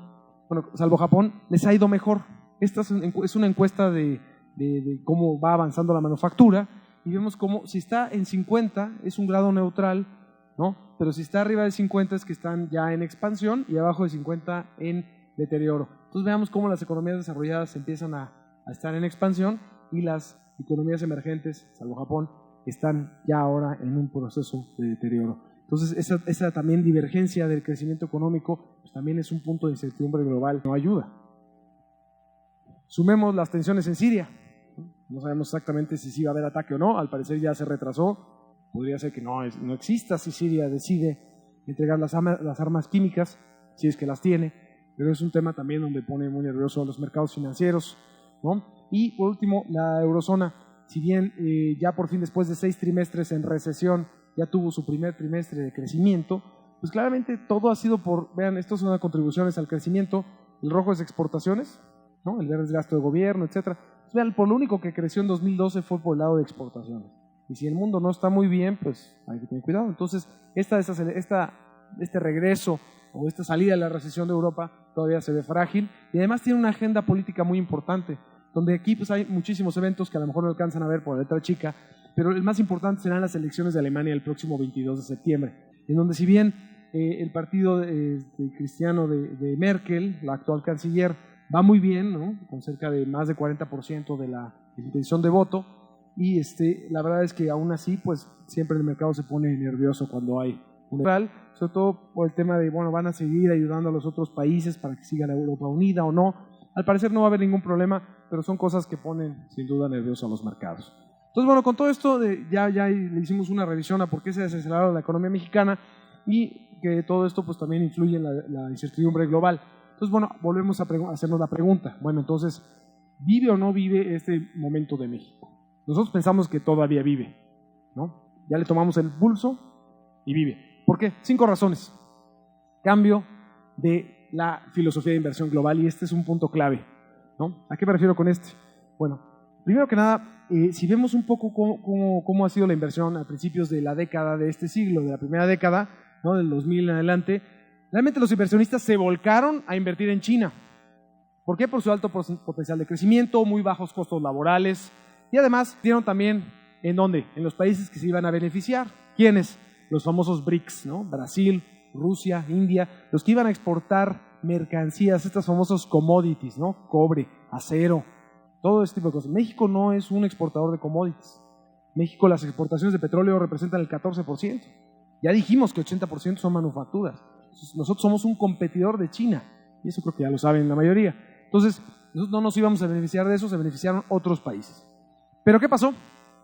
bueno, salvo Japón, les ha ido mejor. Esta es una encuesta de cómo va avanzando la manufactura y vemos cómo si está en 50 es un grado neutral, ¿no? Pero si está arriba de 50 es que están ya en expansión y abajo de 50 en deterioro. Entonces veamos cómo las economías desarrolladas empiezan a estar en expansión y las economías emergentes, salvo Japón, están ya ahora en un proceso de deterioro. Entonces esa también divergencia del crecimiento económico pues también es un punto de incertidumbre global, no ayuda. Sumemos las tensiones en Siria. No sabemos exactamente si sí va a haber ataque o no, al parecer ya se retrasó, podría ser que no exista si Siria decide entregar las armas químicas, si es que las tiene, pero es un tema también donde pone muy nervioso a los mercados financieros, ¿no? Y por último, la eurozona, si bien ya por fin después de 6 trimestres en recesión ya tuvo su primer trimestre de crecimiento, pues claramente todo ha sido vean, esto son las contribuciones al crecimiento, el rojo es exportaciones, ¿no? El verde es gasto de gobierno, etcétera. Vean, por lo único que creció en 2012 fue por el lado de exportaciones. Y si el mundo no está muy bien, pues hay que tener cuidado. Entonces, este regreso o esta salida de la recesión de Europa todavía se ve frágil y además tiene una agenda política muy importante, donde aquí pues, hay muchísimos eventos que a lo mejor no alcanzan a ver por la letra chica, pero el más importante serán las elecciones de Alemania el próximo 22 de septiembre, en donde si bien el partido cristiano de Merkel, la actual canciller, va muy bien, ¿no? Con cerca de más de 40% de la intención de voto, y la verdad es que aún así pues siempre el mercado se pone nervioso cuando hay un electoral, sobre todo por el tema de, bueno, van a seguir ayudando a los otros países para que siga la Europa unida o no. Al parecer no va a haber ningún problema, pero son cosas que ponen sin duda nerviosos a los mercados. Entonces, bueno, con todo esto ya le hicimos una revisión a por qué se ha desacelerado la economía mexicana y que todo esto pues también influye en la incertidumbre global. Entonces, bueno, volvemos a hacernos la pregunta. Bueno, entonces, ¿vive o no vive este momento de México? Nosotros pensamos que todavía vive, ¿no? Ya le tomamos el pulso y vive. ¿Por qué? 5 razones. Cambio de la filosofía de inversión global, y este es un punto clave, ¿no? ¿A qué me refiero con este? Bueno, primero que nada, si vemos un poco cómo ha sido la inversión a principios de la década de este siglo, de la primera década, ¿no? Del 2000 en adelante, realmente los inversionistas se volcaron a invertir en China. ¿Por qué? Por su alto potencial de crecimiento, muy bajos costos laborales y además dieron también, ¿en dónde? En los países que se iban a beneficiar. ¿Quiénes? Los famosos BRICS, ¿no? Brasil, Rusia, India, los que iban a exportar mercancías, estas famosos commodities, ¿no? Cobre, acero, todo este tipo de cosas. México no es un exportador de commodities. México, las exportaciones de petróleo representan el 14%. Ya dijimos que 80% son manufacturas. Nosotros somos un competidor de China, y eso creo que ya lo saben la mayoría. Entonces, nosotros no nos íbamos a beneficiar de eso, se beneficiaron otros países. Pero ¿qué pasó?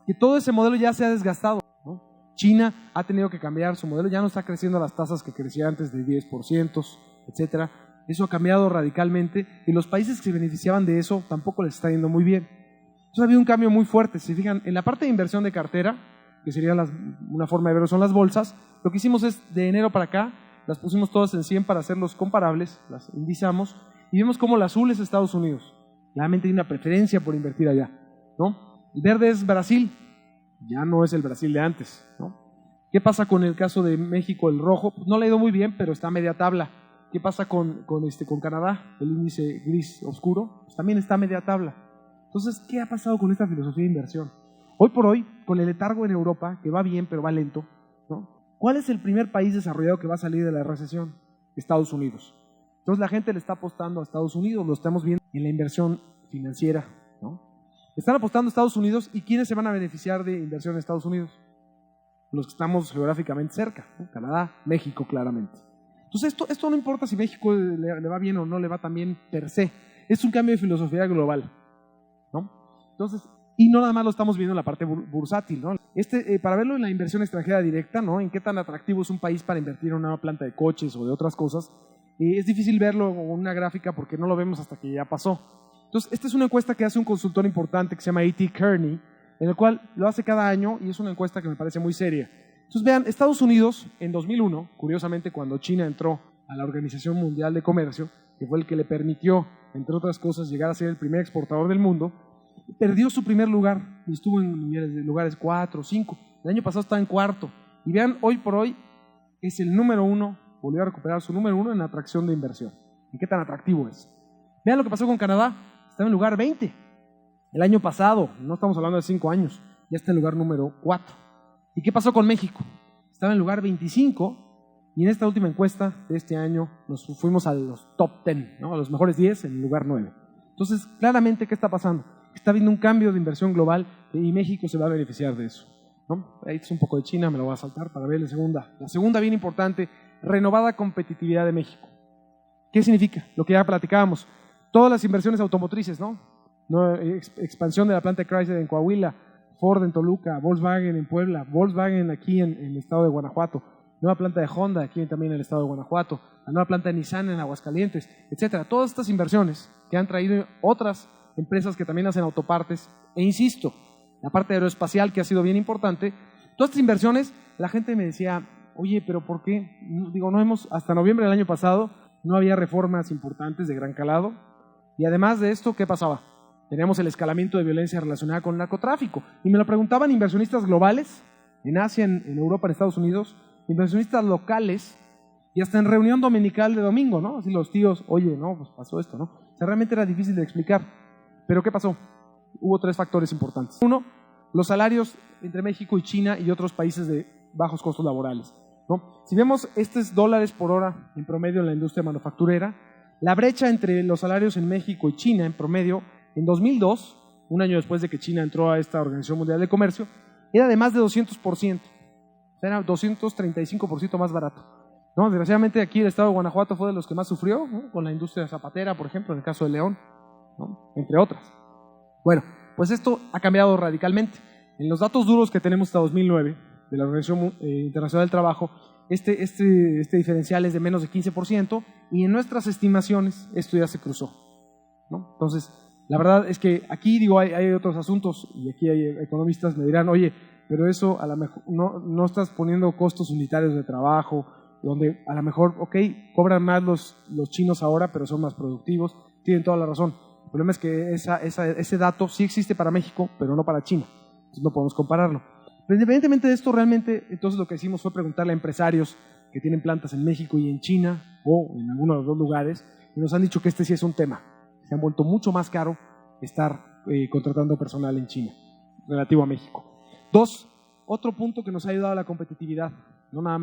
Que todo ese modelo ya se ha desgastado, ¿no? China ha tenido que cambiar su modelo, ya no está creciendo a las tasas que crecía antes de 10%, etcétera. Eso ha cambiado radicalmente y los países que se beneficiaban de eso tampoco les está yendo muy bien. Entonces ha habido un cambio muy fuerte. Si fijan, en la parte de inversión de cartera, que sería una forma de verlo son las bolsas, lo que hicimos es de enero para acá, las pusimos todas en 100 para hacerlos comparables, las indicamos y vemos cómo el azul es Estados Unidos. Claramente hay una preferencia por invertir allá, ¿no? El verde es Brasil, ya no es el Brasil de antes, ¿no? ¿Qué pasa con el caso de México, el rojo? Pues no le ha ido muy bien, pero está a media tabla. ¿Qué pasa con Canadá? El índice gris oscuro, pues también está a media tabla. Entonces, ¿qué ha pasado con esta filosofía de inversión? Hoy por hoy, con el letargo en Europa, que va bien, pero va lento, ¿no? ¿Cuál es el primer país desarrollado que va a salir de la recesión? Estados Unidos. Entonces la gente le está apostando a Estados Unidos, lo estamos viendo en la inversión financiera, ¿no? Están apostando a Estados Unidos, ¿y quiénes se van a beneficiar de inversión en Estados Unidos? Los que estamos geográficamente cerca, ¿no? Canadá, México, claramente. Entonces esto no importa si México le va bien o no le va tan bien per se, es un cambio de filosofía global, ¿no? Entonces, y no nada más lo estamos viendo en la parte bursátil, ¿no? Para verlo en la inversión extranjera directa, ¿no? En qué tan atractivo es un país para invertir en una planta de coches o de otras cosas, es difícil verlo en una gráfica porque no lo vemos hasta que ya pasó. Entonces, esta es una encuesta que hace un consultor importante que se llama A.T. Kearney, en el cual lo hace cada año y es una encuesta que me parece muy seria. Entonces, vean, Estados Unidos en 2001, curiosamente cuando China entró a la Organización Mundial de Comercio, que fue el que le permitió entre otras cosas, llegar a ser el primer exportador del mundo, perdió su primer lugar y estuvo en lugares 4, 5. El año pasado estaba en cuarto. Y vean, hoy por hoy es el número 1, volvió a recuperar su número 1 en atracción de inversión. ¿Y qué tan atractivo es? Vean lo que pasó con Canadá, estaba en lugar 20. El año pasado, no estamos hablando de 5 años, ya está en lugar número 4. ¿Y qué pasó con México? Estaba en lugar 25 y en esta última encuesta de este año nos fuimos a los top 10, ¿no? A los mejores 10 en el lugar 9. Entonces, claramente, ¿qué está pasando? Está habiendo un cambio de inversión global y México se va a beneficiar de eso, ¿no? Ahí es un poco de China, me lo voy a saltar para ver la segunda. La segunda bien importante, renovada competitividad de México. ¿Qué significa? Lo que ya platicábamos. Todas las inversiones automotrices, ¿no? Expansión de la planta de Chrysler en Coahuila, Ford en Toluca, Volkswagen en Puebla, Volkswagen aquí en el estado de Guanajuato, nueva planta de Honda aquí también en el estado de Guanajuato, la nueva planta de Nissan en Aguascalientes, etcétera. Todas estas inversiones que han traído otras empresas que también hacen autopartes, e insisto, la parte aeroespacial que ha sido bien importante, todas estas inversiones, la gente me decía, oye, pero ¿por qué? Digo, hasta noviembre del año pasado, no había reformas importantes de gran calado, y además de esto, ¿qué pasaba? Teníamos el escalamiento de violencia relacionada con el narcotráfico. Y me lo preguntaban inversionistas globales, en Asia, en Europa, en Estados Unidos, inversionistas locales, y hasta en reunión dominical de domingo, ¿no? Así los tíos, oye, no, pues pasó esto, ¿no? O sea, realmente era difícil de explicar. Pero ¿qué pasó? Hubo 3 factores importantes. 1, los salarios entre México y China y otros países de bajos costos laborales, ¿no? Si vemos estos dólares por hora en promedio en la industria manufacturera, la brecha entre los salarios en México y China en promedio en 2002, un año después de que China entró a esta Organización Mundial de Comercio, era de más de 200%. O sea, era 235% más barato, ¿no? Desgraciadamente aquí el estado de Guanajuato fue de los que más sufrió, ¿no? Con la industria zapatera, por ejemplo, en el caso de León, ¿no? Entre otras. Bueno, pues esto ha cambiado radicalmente. En los datos duros que tenemos hasta 2009 de la Organización Internacional del Trabajo, este diferencial es de menos de 15% y en nuestras estimaciones esto ya se cruzó, ¿no? Entonces, la verdad es que aquí digo hay otros asuntos y aquí hay economistas me dirán, oye, pero eso a lo mejor no estás poniendo costos unitarios de trabajo, donde a lo mejor, ok, cobran más los chinos ahora, pero son más productivos, tienen toda la razón. El problema es que ese dato sí existe para México, pero no para China, entonces no podemos compararlo. Pero independientemente de esto, realmente, entonces lo que hicimos fue preguntarle a empresarios que tienen plantas en México y en China, o en alguno de los 2 lugares, y nos han dicho que este sí es un tema. Se han vuelto mucho más caro estar contratando personal en China, relativo a México. 2, otro punto que nos ha ayudado a la competitividad, no nada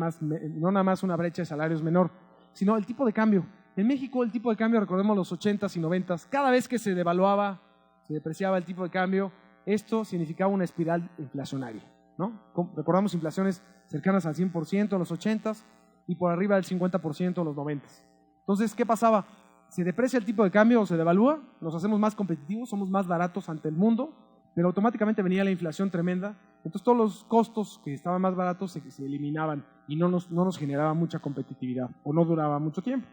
más una brecha de salarios menor, sino el tipo de cambio. En México el tipo de cambio, recordemos los 80s y 90s, cada vez que se devaluaba, se depreciaba el tipo de cambio, esto significaba una espiral inflacionaria, ¿no? Recordamos inflaciones cercanas al 100% en los 80s y por arriba del 50% en los 90s. Entonces, ¿qué pasaba? Se deprecia el tipo de cambio o se devalúa, nos hacemos más competitivos, somos más baratos ante el mundo, pero automáticamente venía la inflación tremenda, entonces todos los costos que estaban más baratos se eliminaban y no nos generaba mucha competitividad o no duraba mucho tiempo.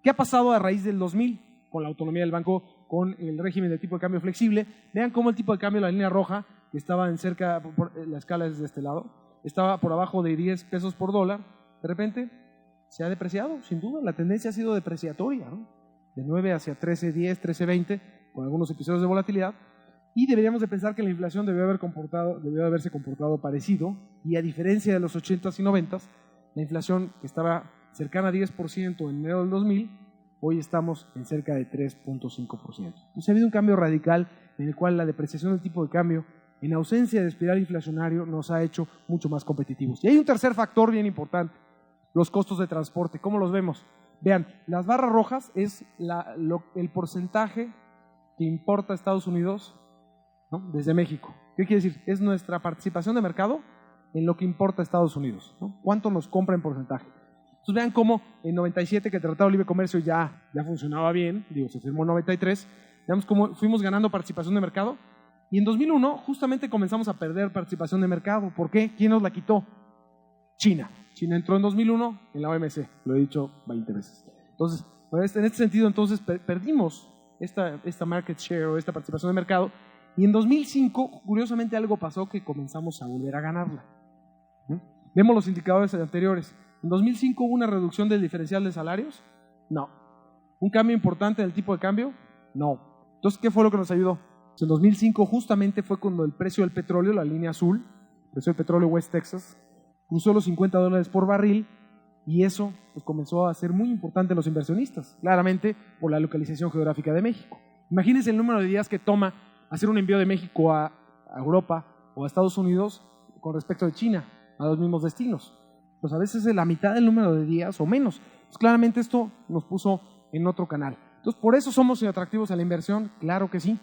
¿Qué ha pasado a raíz del 2000 con la autonomía del banco, con el régimen de tipo de cambio flexible? Vean cómo el tipo de cambio, la línea roja, que estaba en cerca, la escala es de este lado, estaba por abajo de 10 pesos por dólar, de repente se ha depreciado, sin duda, la tendencia ha sido depreciatoria, ¿no? De 9 hacia 13.10, 13.20, con algunos episodios de volatilidad, y deberíamos de pensar que la inflación debió haberse comportado parecido, y a diferencia de los 80s y 90s, la inflación que estaba cercana a 10% en enero del 2000, hoy estamos en cerca de 3.5%. Entonces ha habido un cambio radical en el cual la depreciación del tipo de cambio, en ausencia de espiral inflacionario, nos ha hecho mucho más competitivos. Y hay un tercer factor bien importante, los costos de transporte. ¿Cómo los vemos? Vean, las barras rojas es el porcentaje que importa Estados Unidos, ¿no? Desde México. ¿Qué quiere decir? Es nuestra participación de mercado en lo que importa Estados Unidos, ¿no? ¿Cuánto nos compra en porcentaje? Entonces vean cómo en 97, que el Tratado de Libre Comercio ya funcionaba bien, se firmó en 93, veamos cómo fuimos ganando participación de mercado, y en 2001 justamente comenzamos a perder participación de mercado. ¿Por qué? ¿Quién nos la quitó? China. China entró en 2001 en la OMC, lo he dicho 20 veces. Entonces, en este sentido, entonces perdimos esta market share o esta participación de mercado, y en 2005, curiosamente, algo pasó que comenzamos a volver a ganarla. Vemos los indicadores anteriores. ¿En 2005 hubo una reducción del diferencial de salarios? No. ¿Un cambio importante en el tipo de cambio? No. Entonces, ¿qué fue lo que nos ayudó? Pues en 2005 justamente fue cuando el precio del petróleo, la línea azul, el precio del petróleo West Texas, cruzó los $50 por barril y eso pues, comenzó a ser muy importante en los inversionistas, claramente por la localización geográfica de México. Imagínense el número de días que toma hacer un envío de México a Europa o a Estados Unidos con respecto de China, a los mismos destinos. Pues a veces es la mitad del número de días o menos. Pues claramente esto nos puso en otro canal. Entonces, ¿por eso somos atractivos a la inversión? Claro que sí,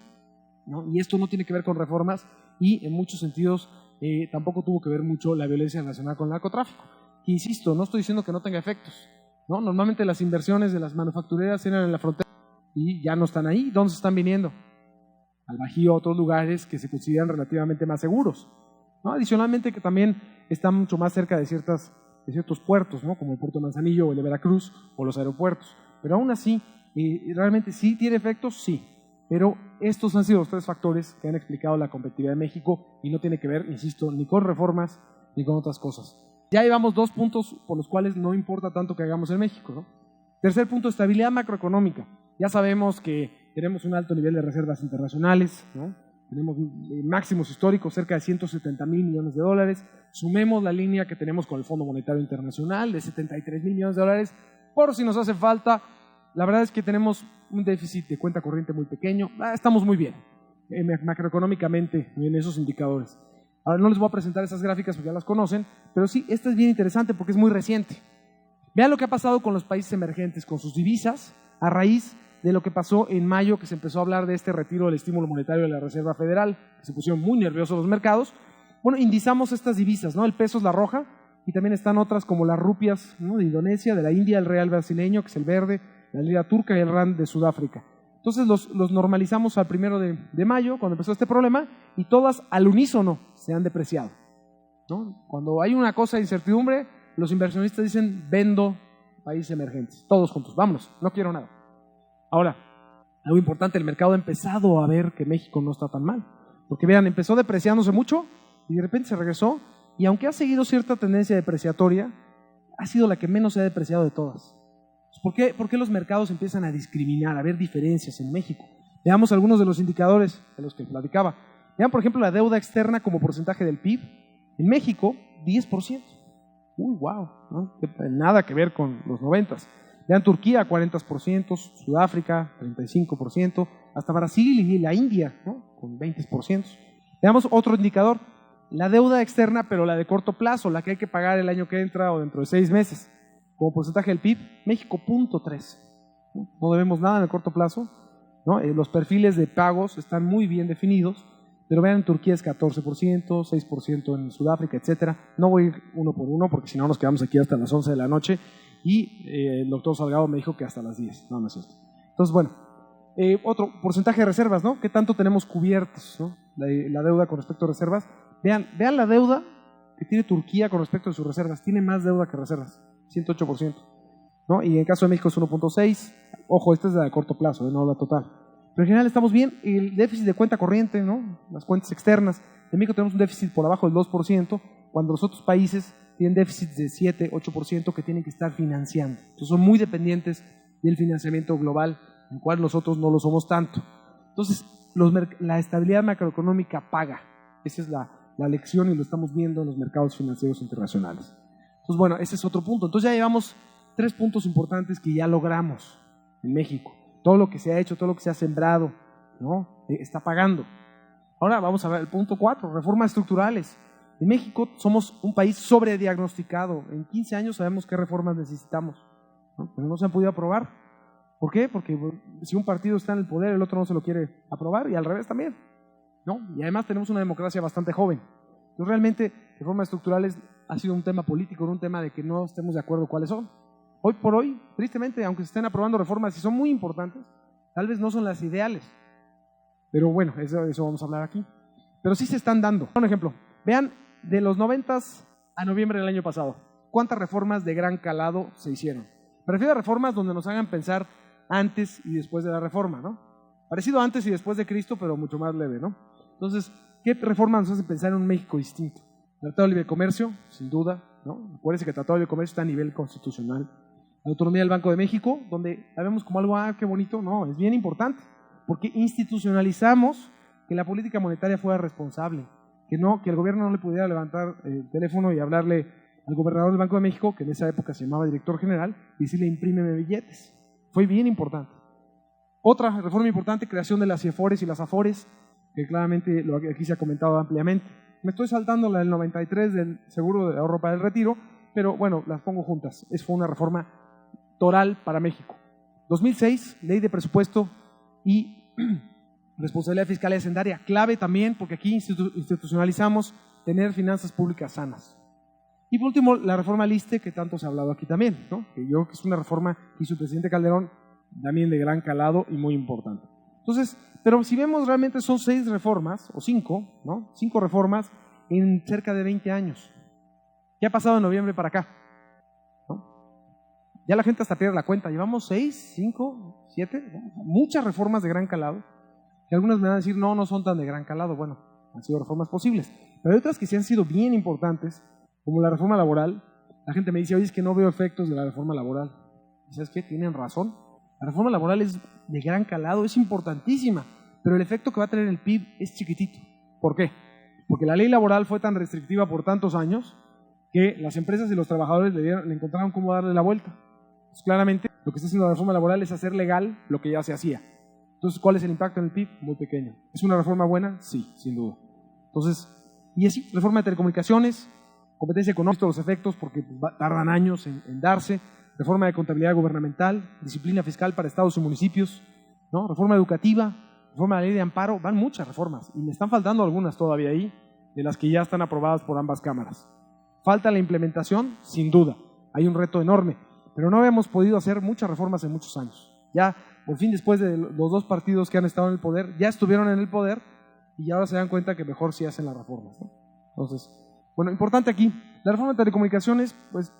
¿no? Y esto no tiene que ver con reformas y en muchos sentidos tampoco tuvo que ver mucho la violencia relacionada con el narcotráfico. Insisto, no estoy diciendo que no tenga efectos, ¿no? Normalmente las inversiones de las manufactureras eran en la frontera y ya no están ahí. ¿Dónde se están viniendo? Al Bajío, a otros lugares que se consideran relativamente más seguros, ¿no? Adicionalmente que también están mucho más cerca de ciertos puertos, ¿no? Como el puerto de Manzanillo o el de Veracruz o los aeropuertos. Pero aún así, realmente sí tiene efectos, sí. Pero estos han sido los tres factores que han explicado la competitividad de México y no tiene que ver, insisto, ni con reformas ni con otras cosas. Ya llevamos 2 puntos por los cuales no importa tanto que hagamos en México, ¿no? Tercer punto, estabilidad macroeconómica. Ya sabemos que tenemos un alto nivel de reservas internacionales, ¿no? Tenemos máximos históricos, cerca de $170,000 millones. Sumemos la línea que tenemos con el Fondo Monetario Internacional de $73,000 millones. Por si nos hace falta, la verdad es que tenemos un déficit de cuenta corriente muy pequeño. Estamos muy bien macroeconómicamente en esos indicadores. Ahora no les voy a presentar esas gráficas porque ya las conocen, pero sí, esta es bien interesante porque es muy reciente. Vean lo que ha pasado con los países emergentes, con sus divisas, a raíz de lo que pasó en mayo, que se empezó a hablar de este retiro del estímulo monetario de la Reserva Federal, que se pusieron muy nerviosos los mercados. Bueno, indizamos estas divisas, ¿no? El peso es la roja y también están otras como las rupias, ¿no? De Indonesia, de la India, el real brasileño, que es el verde, la lira turca y el rand de Sudáfrica. Entonces los normalizamos al 1 de mayo, cuando empezó este problema, y todas al unísono se han depreciado, ¿no? Cuando hay una cosa de incertidumbre, los inversionistas dicen, vendo países emergentes, todos juntos, vámonos, no quiero nada. Ahora, algo importante, el mercado ha empezado a ver que México no está tan mal, porque vean, empezó depreciándose mucho y de repente se regresó, y aunque ha seguido cierta tendencia depreciatoria, ha sido la que menos se ha depreciado de todas. ¿Por qué los mercados empiezan a discriminar, a ver diferencias en México? Veamos algunos de los indicadores de los que platicaba. Vean, por ejemplo, la deuda externa como porcentaje del PIB. En México, 10%. Uy, wow, ¿no? Nada que ver con los 90s. Vean Turquía, 40%, Sudáfrica, 35%, hasta Brasil y la India, ¿no? Con 20%. Veamos otro indicador, la deuda externa, pero la de corto plazo, la que hay que pagar el año que entra o dentro de 6 meses. Como porcentaje del PIB, México 0.3. No debemos nada en el corto plazo, ¿no? Los perfiles de pagos están muy bien definidos, pero vean, en Turquía es 14%, 6% en Sudáfrica, etcétera. No voy a ir uno por uno porque si no nos quedamos aquí hasta las 11 de la noche y el doctor Salgado me dijo que hasta las 10. No es cierto. Entonces, bueno, otro porcentaje de reservas, ¿no? ¿Qué tanto tenemos cubiertos, ¿no? La deuda con respecto a reservas. Vean la deuda que tiene Turquía con respecto a sus reservas. Tiene más deuda que reservas. 108%, ¿no? Y en el caso de México es 1.6. Ojo, esta es la de corto plazo, no la total. Pero en general estamos bien. El déficit de cuenta corriente, ¿no? Las cuentas externas. En México tenemos un déficit por abajo del 2%, cuando los otros países tienen déficits de 7, 8% que tienen que estar financiando. Entonces son muy dependientes del financiamiento global, en el cual nosotros no lo somos tanto. Entonces, la estabilidad macroeconómica paga. Esa es la lección y lo estamos viendo en los mercados financieros internacionales. Entonces, bueno, ese es otro punto. Entonces ya llevamos 3 puntos importantes que ya logramos en México. Todo lo que se ha hecho, todo lo que se ha sembrado, ¿no? Está pagando. Ahora vamos a ver el punto 4, reformas estructurales. En México somos un país sobrediagnosticado. En 15 años sabemos qué reformas necesitamos, ¿no? Pero no se han podido aprobar. ¿Por qué? Porque si un partido está en el poder, el otro no se lo quiere aprobar y al revés también, ¿no? Y además tenemos una democracia bastante joven. Entonces realmente reformas estructurales ha sido un tema político, no un tema de que no estemos de acuerdo cuáles son. Hoy por hoy, tristemente, aunque se estén aprobando reformas y son muy importantes, tal vez no son las ideales. Pero bueno, eso vamos a hablar aquí. Pero sí se están dando. Un ejemplo, vean, de los 90s a noviembre del año pasado, ¿cuántas reformas de gran calado se hicieron? Me refiero a reformas donde nos hagan pensar antes y después de la reforma, ¿no? Parecido antes y después de Cristo, pero mucho más leve, ¿no? Entonces, ¿qué reformas nos hacen pensar en un México distinto? El Tratado de Libre Comercio, sin duda, ¿no? Acuérdense que el Tratado de Libre Comercio está a nivel constitucional. La autonomía del Banco de México, donde la vemos como algo, qué bonito, no, es bien importante. porque institucionalizamos que la política monetaria fuera responsable, que el gobierno no le pudiera levantar el teléfono y hablarle al gobernador del Banco de México, que en esa época se llamaba director general, y decirle imprímeme billetes. Fue bien importante. Otra reforma importante, creación de las CIEFORES y las AFORES, que claramente aquí se ha comentado ampliamente. Me estoy saltando la del 93 del Seguro de Ahorro para el Retiro, pero bueno, las pongo juntas. Fue una reforma toral para México. 2006, Ley de Presupuesto y Responsabilidad Fiscal y Hacendaria, clave también porque aquí institucionalizamos tener finanzas públicas sanas. Y por último, la reforma al ISSSTE, que tanto se ha hablado aquí también, ¿no? Que yo creo que es una reforma que hizo el presidente Calderón, también de gran calado y muy importante. Entonces, pero si vemos realmente son 6 reformas, o 5, ¿no? 5 reformas en cerca de 20 años. ¿Qué ha pasado de noviembre para acá? ¿No? Ya la gente hasta pierde la cuenta. Llevamos 6, 5, 7, muchas reformas de gran calado, que algunas me van a decir, no son tan de gran calado. Bueno, han sido reformas posibles, pero hay otras que sí han sido bien importantes, como la reforma laboral. La gente me dice, oye, es que no veo efectos de la reforma laboral. ¿Y sabes qué? Tienen razón. La reforma laboral es de gran calado, es importantísima, pero el efecto que va a tener el PIB es chiquitito. ¿Por qué? Porque la ley laboral fue tan restrictiva por tantos años que las empresas y los trabajadores le encontraron cómo darle la vuelta. Pues claramente, lo que está haciendo la reforma laboral es hacer legal lo que ya se hacía. Entonces, ¿cuál es el impacto en el PIB? Muy pequeño. ¿Es una reforma buena? Sí, sin duda. Entonces, y así, reforma de telecomunicaciones, competencia económica, los efectos, porque tardan años en darse, reforma de contabilidad gubernamental, disciplina fiscal para estados y municipios, ¿no? Reforma educativa, reforma de la ley de amparo, van muchas reformas, y me están faltando algunas todavía ahí, de las que ya están aprobadas por ambas cámaras. Falta la implementación, sin duda, hay un reto enorme, pero no habíamos podido hacer muchas reformas en muchos años. Ya, por fin, después de los 2 partidos que han estado en el poder, ya estuvieron en el poder, y ahora se dan cuenta que mejor sí hacen las reformas, ¿no? Entonces, bueno, importante aquí, la reforma de telecomunicaciones, pues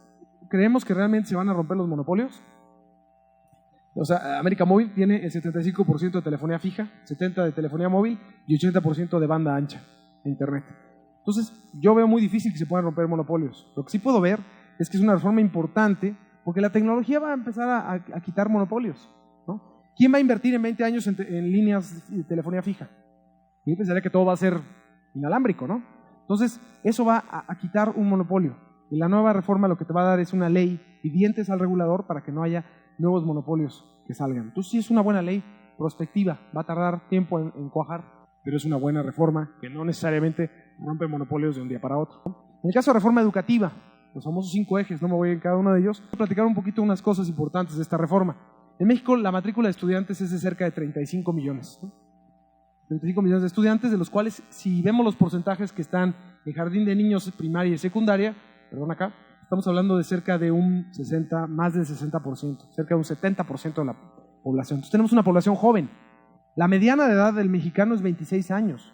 creemos que realmente se van a romper los monopolios. O sea, América Móvil tiene el 75% de telefonía fija, 70% de telefonía móvil y 80% de banda ancha de internet. Entonces, yo veo muy difícil que se puedan romper monopolios. Lo que sí puedo ver es que es una reforma importante porque la tecnología va a empezar a quitar monopolios, ¿no? ¿Quién va a invertir en 20 años en líneas de telefonía fija? Yo pensaría que todo va a ser inalámbrico, ¿no? Entonces, eso va a quitar un monopolio. Y la nueva reforma lo que te va a dar es una ley y dientes al regulador para que no haya nuevos monopolios que salgan. Entonces, sí es una buena ley prospectiva, va a tardar tiempo en cuajar, pero es una buena reforma que no necesariamente rompe monopolios de un día para otro. En el caso de reforma educativa, los famosos 5 ejes, no me voy a ir en cada uno de ellos, voy a platicar un poquito unas cosas importantes de esta reforma. En México, la matrícula de estudiantes es de cerca de 35 millones, ¿no? 35 millones de estudiantes, de los cuales, si vemos los porcentajes que están en jardín de niños, primaria y secundaria, acá, estamos hablando de cerca de un 60, más del 60%, cerca de un 70% de la población. Entonces tenemos una población joven. La mediana de edad del mexicano es 26 años.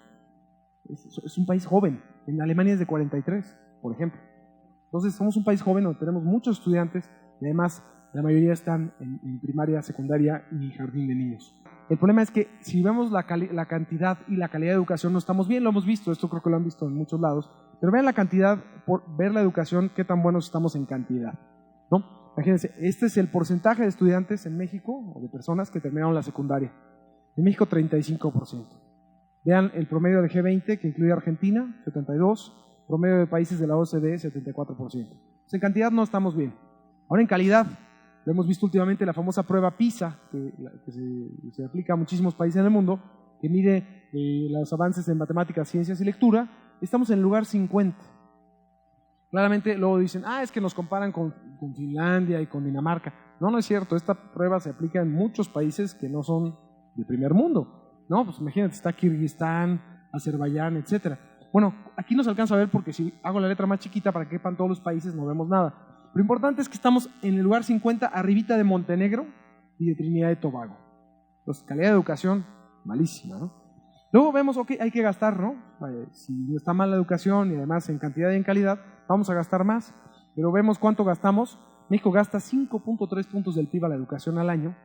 Es un país joven. En Alemania es de 43, por ejemplo. Entonces somos un país joven donde tenemos muchos estudiantes y además la mayoría están en primaria, secundaria y jardín de niños. El problema es que si vemos la cantidad y la calidad de educación no estamos bien, lo hemos visto, esto creo que lo han visto en muchos lados, pero vean la cantidad, por ver la educación, qué tan buenos estamos en cantidad, ¿no? Imagínense, este es el porcentaje de estudiantes en México, o de personas que terminaron la secundaria. En México, 35%. Vean el promedio de G20, que incluye Argentina, 72%, promedio de países de la OCDE, 74%. Entonces, en cantidad no estamos bien. Ahora en calidad, lo hemos visto últimamente, la famosa prueba PISA, que se aplica a muchísimos países en el mundo, que mide los avances en matemáticas, ciencias y lectura. Estamos en el lugar 50. Claramente luego dicen, es que nos comparan con Finlandia y con Dinamarca. No es cierto, esta prueba se aplica en muchos países que no son de primer mundo, ¿no? Pues imagínate, está Kirguistán, Azerbaiyán, etcétera. Bueno, aquí no se alcanza a ver porque si hago la letra más chiquita para que quepan todos los países no vemos nada. Lo importante es que estamos en el lugar 50, arribita de Montenegro y de Trinidad y Tobago. Entonces, calidad de educación, malísima, ¿no? Luego vemos, ok, hay que gastar, ¿no? Si está mal la educación y además en cantidad y en calidad, vamos a gastar más. Pero vemos cuánto gastamos. México gasta 5.3 puntos del PIB a la educación al año,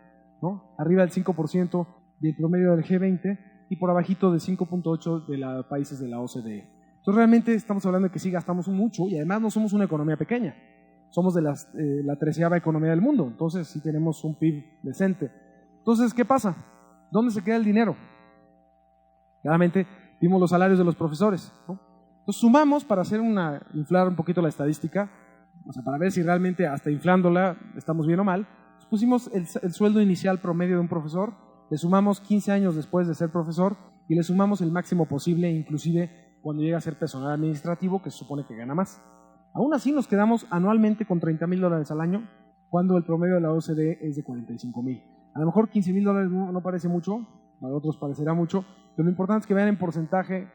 ¿no? Arriba del 5% del promedio del G20 y por abajito de 5.8 de los países de la OCDE. Entonces realmente estamos hablando de que sí gastamos mucho y además no somos una economía pequeña. Somos de la 13ª economía del mundo, entonces sí tenemos un PIB decente. Entonces, ¿qué pasa? ¿dónde se queda el dinero? Claramente vimos los salarios de los profesores, ¿no? Entonces sumamos para inflar un poquito la estadística, o sea, para ver si realmente hasta inflándola estamos bien o mal. Pusimos el sueldo inicial promedio de un profesor, le sumamos 15 años después de ser profesor y le sumamos el máximo posible, inclusive cuando llega a ser personal administrativo, que se supone que gana más. Aún así nos quedamos anualmente con $30,000 al año, cuando el promedio de la OCDE es de $45,000. A lo mejor $15,000 no parece mucho, para otros parecerá mucho, pero lo importante es que vean en porcentaje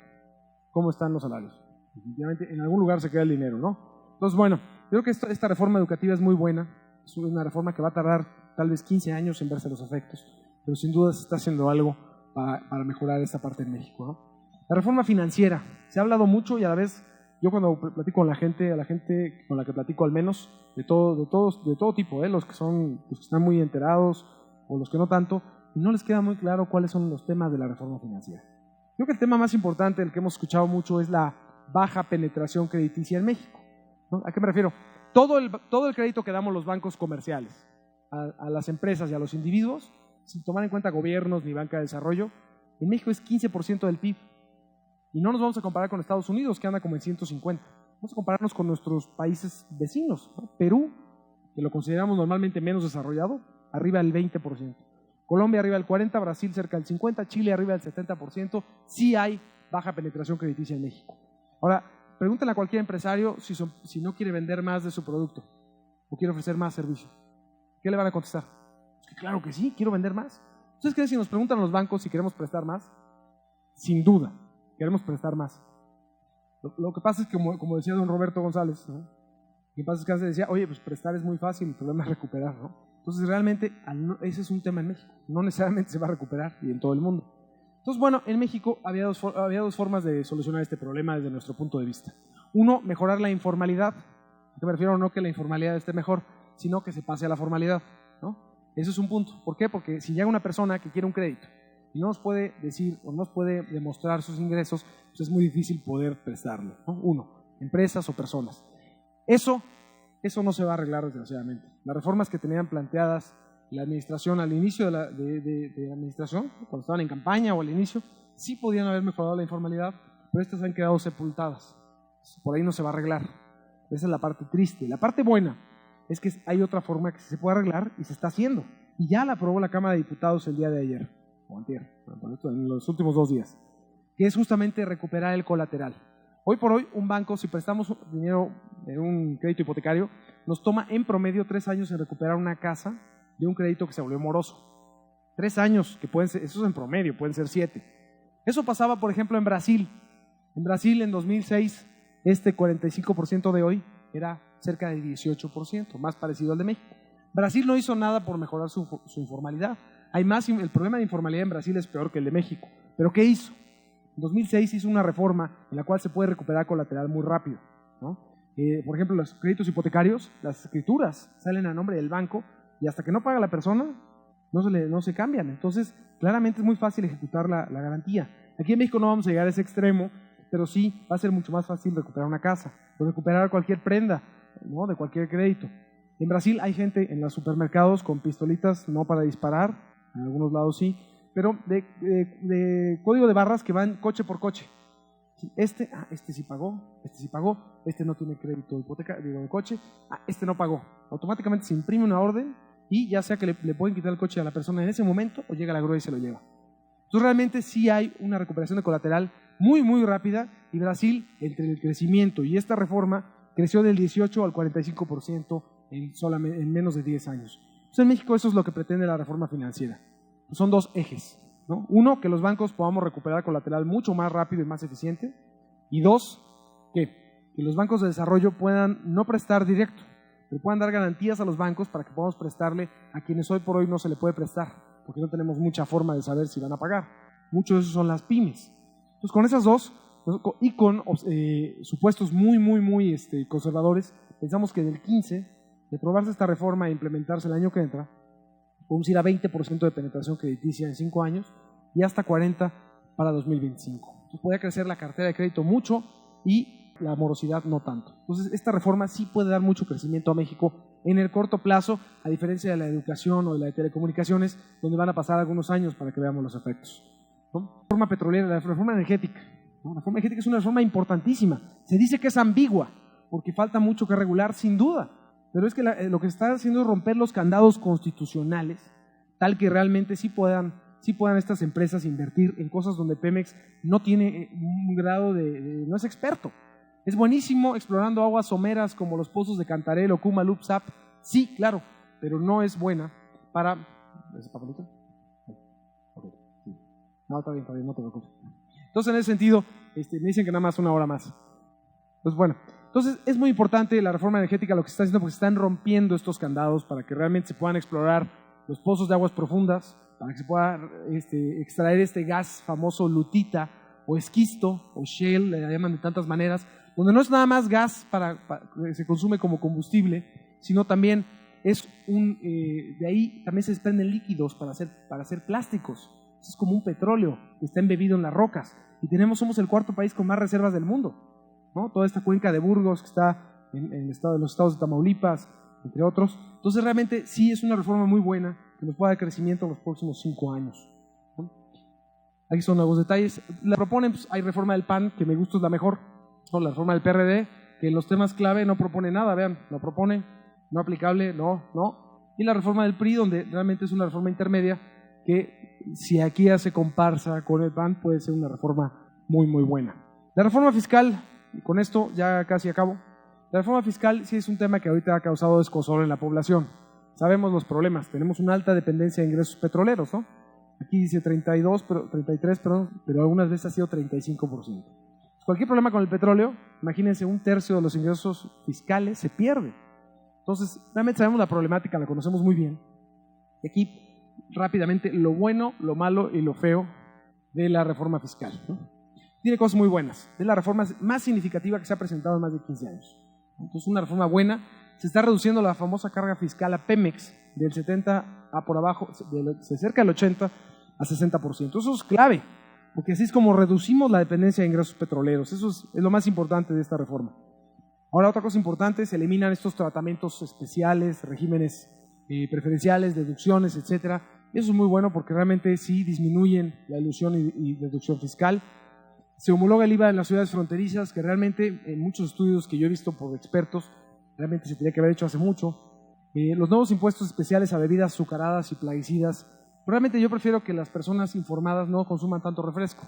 cómo están los salarios. Definitivamente en algún lugar se queda el dinero, ¿no? Entonces, bueno, creo que esta reforma educativa es muy buena. Es una reforma que va a tardar tal vez 15 años en verse los efectos, pero sin duda se está haciendo algo para mejorar esta parte en México, ¿no? La reforma financiera, se ha hablado mucho y a la vez yo cuando platico con la gente con la que platico al menos, de todo tipo, los que están muy enterados o los que no tanto, y no les queda muy claro cuáles son los temas de la reforma financiera. Creo que el tema más importante, el que hemos escuchado mucho, es la baja penetración crediticia en México, ¿no? ¿A qué me refiero? Todo el crédito que damos los bancos comerciales a las empresas y a los individuos, sin tomar en cuenta gobiernos ni banca de desarrollo, en México es 15% del PIB. Y no nos vamos a comparar con Estados Unidos, que anda como en 150. Vamos a compararnos con nuestros países vecinos, ¿no? Perú, que lo consideramos normalmente menos desarrollado, arriba del 20%. Colombia arriba del 40%, Brasil cerca del 50%, Chile arriba del 70%. Sí hay baja penetración crediticia en México. Ahora, pregúntenle a cualquier empresario si no quiere vender más de su producto o quiere ofrecer más servicio. ¿Qué le van a contestar? Es que claro que sí, quiero vender más. ¿Ustedes creen si nos preguntan los bancos si queremos prestar más? Sin duda, queremos prestar más. Lo que pasa es que, como decía don Roberto González, ¿no? Lo que pasa es que antes decía, oye, pues prestar es muy fácil, el problema es recuperar, ¿no? Entonces realmente ese es un tema en México, no necesariamente se va a recuperar y en todo el mundo. Entonces, bueno, en México había dos formas de solucionar este problema desde nuestro punto de vista. Uno, mejorar la informalidad. ¿A qué me refiero? No que la informalidad esté mejor, sino que se pase a la formalidad, ¿no? Eso es un punto. ¿Por qué? Porque si llega una persona que quiere un crédito y no nos puede decir o no nos puede demostrar sus ingresos, pues es muy difícil poder prestarlo, ¿no? Uno, empresas o personas. Eso no se va a arreglar desgraciadamente. Las reformas que tenían planteadas la administración al inicio de la administración, cuando estaban en campaña o al inicio, sí podían haber mejorado la informalidad, pero estas han quedado sepultadas. Por ahí no se va a arreglar. Esa es la parte triste. La parte buena es que hay otra forma que se puede arreglar y se está haciendo. Y ya la aprobó la Cámara de Diputados el día de ayer, o antier, en los últimos 2 días, que es justamente recuperar el colateral. Hoy por hoy, un banco, si prestamos dinero en un crédito hipotecario, nos toma en promedio 3 años en recuperar una casa de un crédito que se volvió moroso. 3 años, que pueden ser, eso es en promedio, pueden ser 7. Eso pasaba, por ejemplo, en Brasil. En Brasil, en 2006, este 45% de hoy era cerca de 18%, más parecido al de México. Brasil no hizo nada por mejorar su informalidad. El problema de informalidad en Brasil es peor que el de México. ¿Pero qué hizo? En 2006 hizo una reforma en la cual se puede recuperar colateral muy rápido, ¿no? Por ejemplo, los créditos hipotecarios, las escrituras salen a nombre del banco y hasta que no paga la persona, no se cambian. Entonces, claramente es muy fácil ejecutar la garantía. Aquí en México no vamos a llegar a ese extremo, pero sí va a ser mucho más fácil recuperar una casa o recuperar cualquier prenda, ¿no? De cualquier crédito. En Brasil hay gente en los supermercados con pistolitas, no para disparar, en algunos lados sí, pero de código de barras que van coche por coche. Este sí pagó, este no tiene crédito de coche, este no pagó. Automáticamente se imprime una orden y ya sea que le pueden quitar el coche a la persona en ese momento o llega la grúa y se lo lleva. Entonces realmente sí hay una recuperación de colateral muy, muy rápida y Brasil, entre el crecimiento y esta reforma, creció del 18 al 45% en menos de 10 años. Entonces en México eso es lo que pretende la reforma financiera. Son 2 ejes, ¿no? Uno, que los bancos podamos recuperar colateral mucho más rápido y más eficiente. Y 2, que los bancos de desarrollo puedan no prestar directo, pero puedan dar garantías a los bancos para que podamos prestarle a quienes hoy por hoy no se le puede prestar, porque no tenemos mucha forma de saber si van a pagar. Muchos de esos son las pymes. Entonces con esas dos y con supuestos muy, muy, muy conservadores, pensamos que del 15, de aprobarse esta reforma e implementarse el año que entra, podemos ir a 20% de penetración crediticia en 5 años y hasta 40% para 2025. Entonces podría crecer la cartera de crédito mucho y la morosidad no tanto. Entonces, esta reforma sí puede dar mucho crecimiento a México en el corto plazo, a diferencia de la educación o de la de telecomunicaciones, donde van a pasar algunos años para que veamos los efectos, ¿no? La reforma petrolera, la reforma energética, ¿no? La reforma energética es una reforma importantísima. Se dice que es ambigua, porque falta mucho que regular, sin duda, pero es que lo que se está haciendo es romper los candados constitucionales, tal que realmente sí puedan estas empresas invertir en cosas donde Pemex no tiene un grado no es experto. Es buenísimo explorando aguas someras como los pozos de Cantarell o Kumaluk Sap, sí, claro, pero no es buena para... ¿Ese papelito? Sí. No, está bien, no te preocupes. Entonces, en ese sentido, me dicen que nada más una hora más. Pues bueno, entonces es muy importante la reforma energética, lo que se está haciendo, porque se están rompiendo estos candados para que realmente se puedan explorar los pozos de aguas profundas, para que se pueda extraer este gas famoso lutita o esquisto o shale, le llaman de tantas maneras, donde no es nada más gas que se consume como combustible, sino también es de ahí también se desprenden líquidos para hacer plásticos. Es como un petróleo que está embebido en las rocas y somos el cuarto país con más reservas del mundo, ¿no? Toda esta cuenca de Burgos que está en los estados de Tamaulipas, entre otros. Entonces realmente sí es una reforma muy buena que nos pueda dar crecimiento en los próximos 5 años, ¿no? Aquí son algunos detalles. La proponen, pues, hay reforma del PAN, que me gusta es la mejor, ¿no? La reforma del PRD, que en los temas clave no propone nada, vean, no propone, no aplicable, no. Y la reforma del PRI, donde realmente es una reforma intermedia, que si aquí hace comparsa con el PAN, puede ser una reforma muy, muy buena. La reforma fiscal, y con esto ya casi acabo, la reforma fiscal sí es un tema que ahorita ha causado desconsuelo en la población. Sabemos los problemas, tenemos una alta dependencia de ingresos petroleros, ¿no? Aquí dice 33, pero algunas veces ha sido 35%. Cualquier problema con el petróleo, imagínense, 1/3 de los ingresos fiscales se pierde. Entonces, realmente sabemos la problemática, la conocemos muy bien. Y aquí, rápidamente, lo bueno, lo malo y lo feo de la reforma fiscal, ¿no? Tiene cosas muy buenas. Es la reforma más significativa que se ha presentado en más de 15 años. Entonces, una reforma buena. Se está reduciendo la famosa carga fiscal a Pemex del 70 a por abajo, de cerca del 80 a 60%. Eso es clave, porque así es como reducimos la dependencia de ingresos petroleros. Eso es lo más importante de esta reforma. Ahora, otra cosa importante, se eliminan estos tratamientos especiales, regímenes preferenciales, deducciones, etcétera. Eso es muy bueno porque realmente sí disminuyen la ilusión y deducción fiscal. Se homologa el IVA en las ciudades fronterizas, que realmente en muchos estudios que yo he visto por expertos, realmente se tenía que haber hecho hace mucho. Los nuevos impuestos especiales a bebidas azucaradas y plaguicidas. Realmente yo prefiero que las personas informadas no consuman tanto refresco,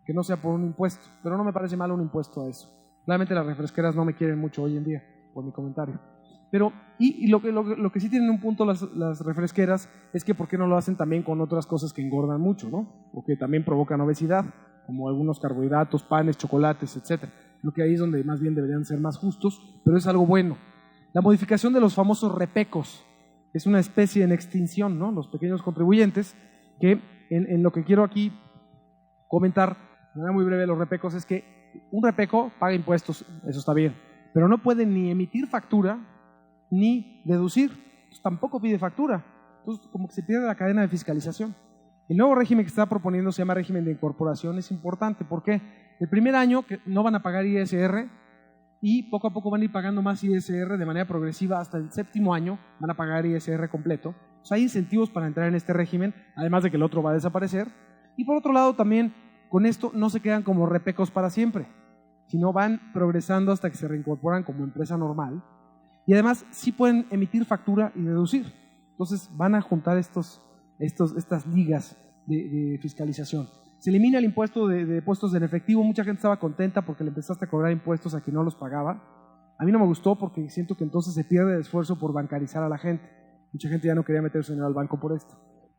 que no sea por un impuesto, pero no me parece malo un impuesto a eso. Realmente las refresqueras no me quieren mucho hoy en día, por mi comentario. Pero, lo que sí tienen un punto las refresqueras es que ¿por qué no lo hacen también con otras cosas que engordan mucho, ¿no? O que también provocan obesidad, como algunos carbohidratos, panes, chocolates, etcétera. Creo que ahí es donde más bien deberían ser más justos, pero es algo bueno. La modificación de los famosos repecos es una especie en extinción, ¿no? Los pequeños contribuyentes, que en lo que quiero aquí comentar de manera muy breve los repecos es que un repeco paga impuestos, eso está bien, pero no puede ni emitir factura ni deducir, pues tampoco pide factura. Entonces, como que se pierde la cadena de fiscalización. El nuevo régimen que está proponiendo se llama régimen de incorporación, es importante. ¿Por qué? El primer año que no van a pagar ISR y poco a poco van a ir pagando más ISR de manera progresiva hasta el 7º año, van a pagar ISR completo. Entonces, hay incentivos para entrar en este régimen, además de que el otro va a desaparecer. Y por otro lado también, con esto no se quedan como repecos para siempre, sino van progresando hasta que se reincorporan como empresa normal. Y además sí pueden emitir factura y deducir. Entonces van a juntar estas ligas de fiscalización. Se elimina el impuesto de puestos en efectivo. Mucha gente estaba contenta porque le empezaste a cobrar impuestos a quien no los pagaba. A mí no me gustó porque siento que entonces se pierde el esfuerzo por bancarizar a la gente. Mucha gente ya no quería meter su dinero al banco por esto.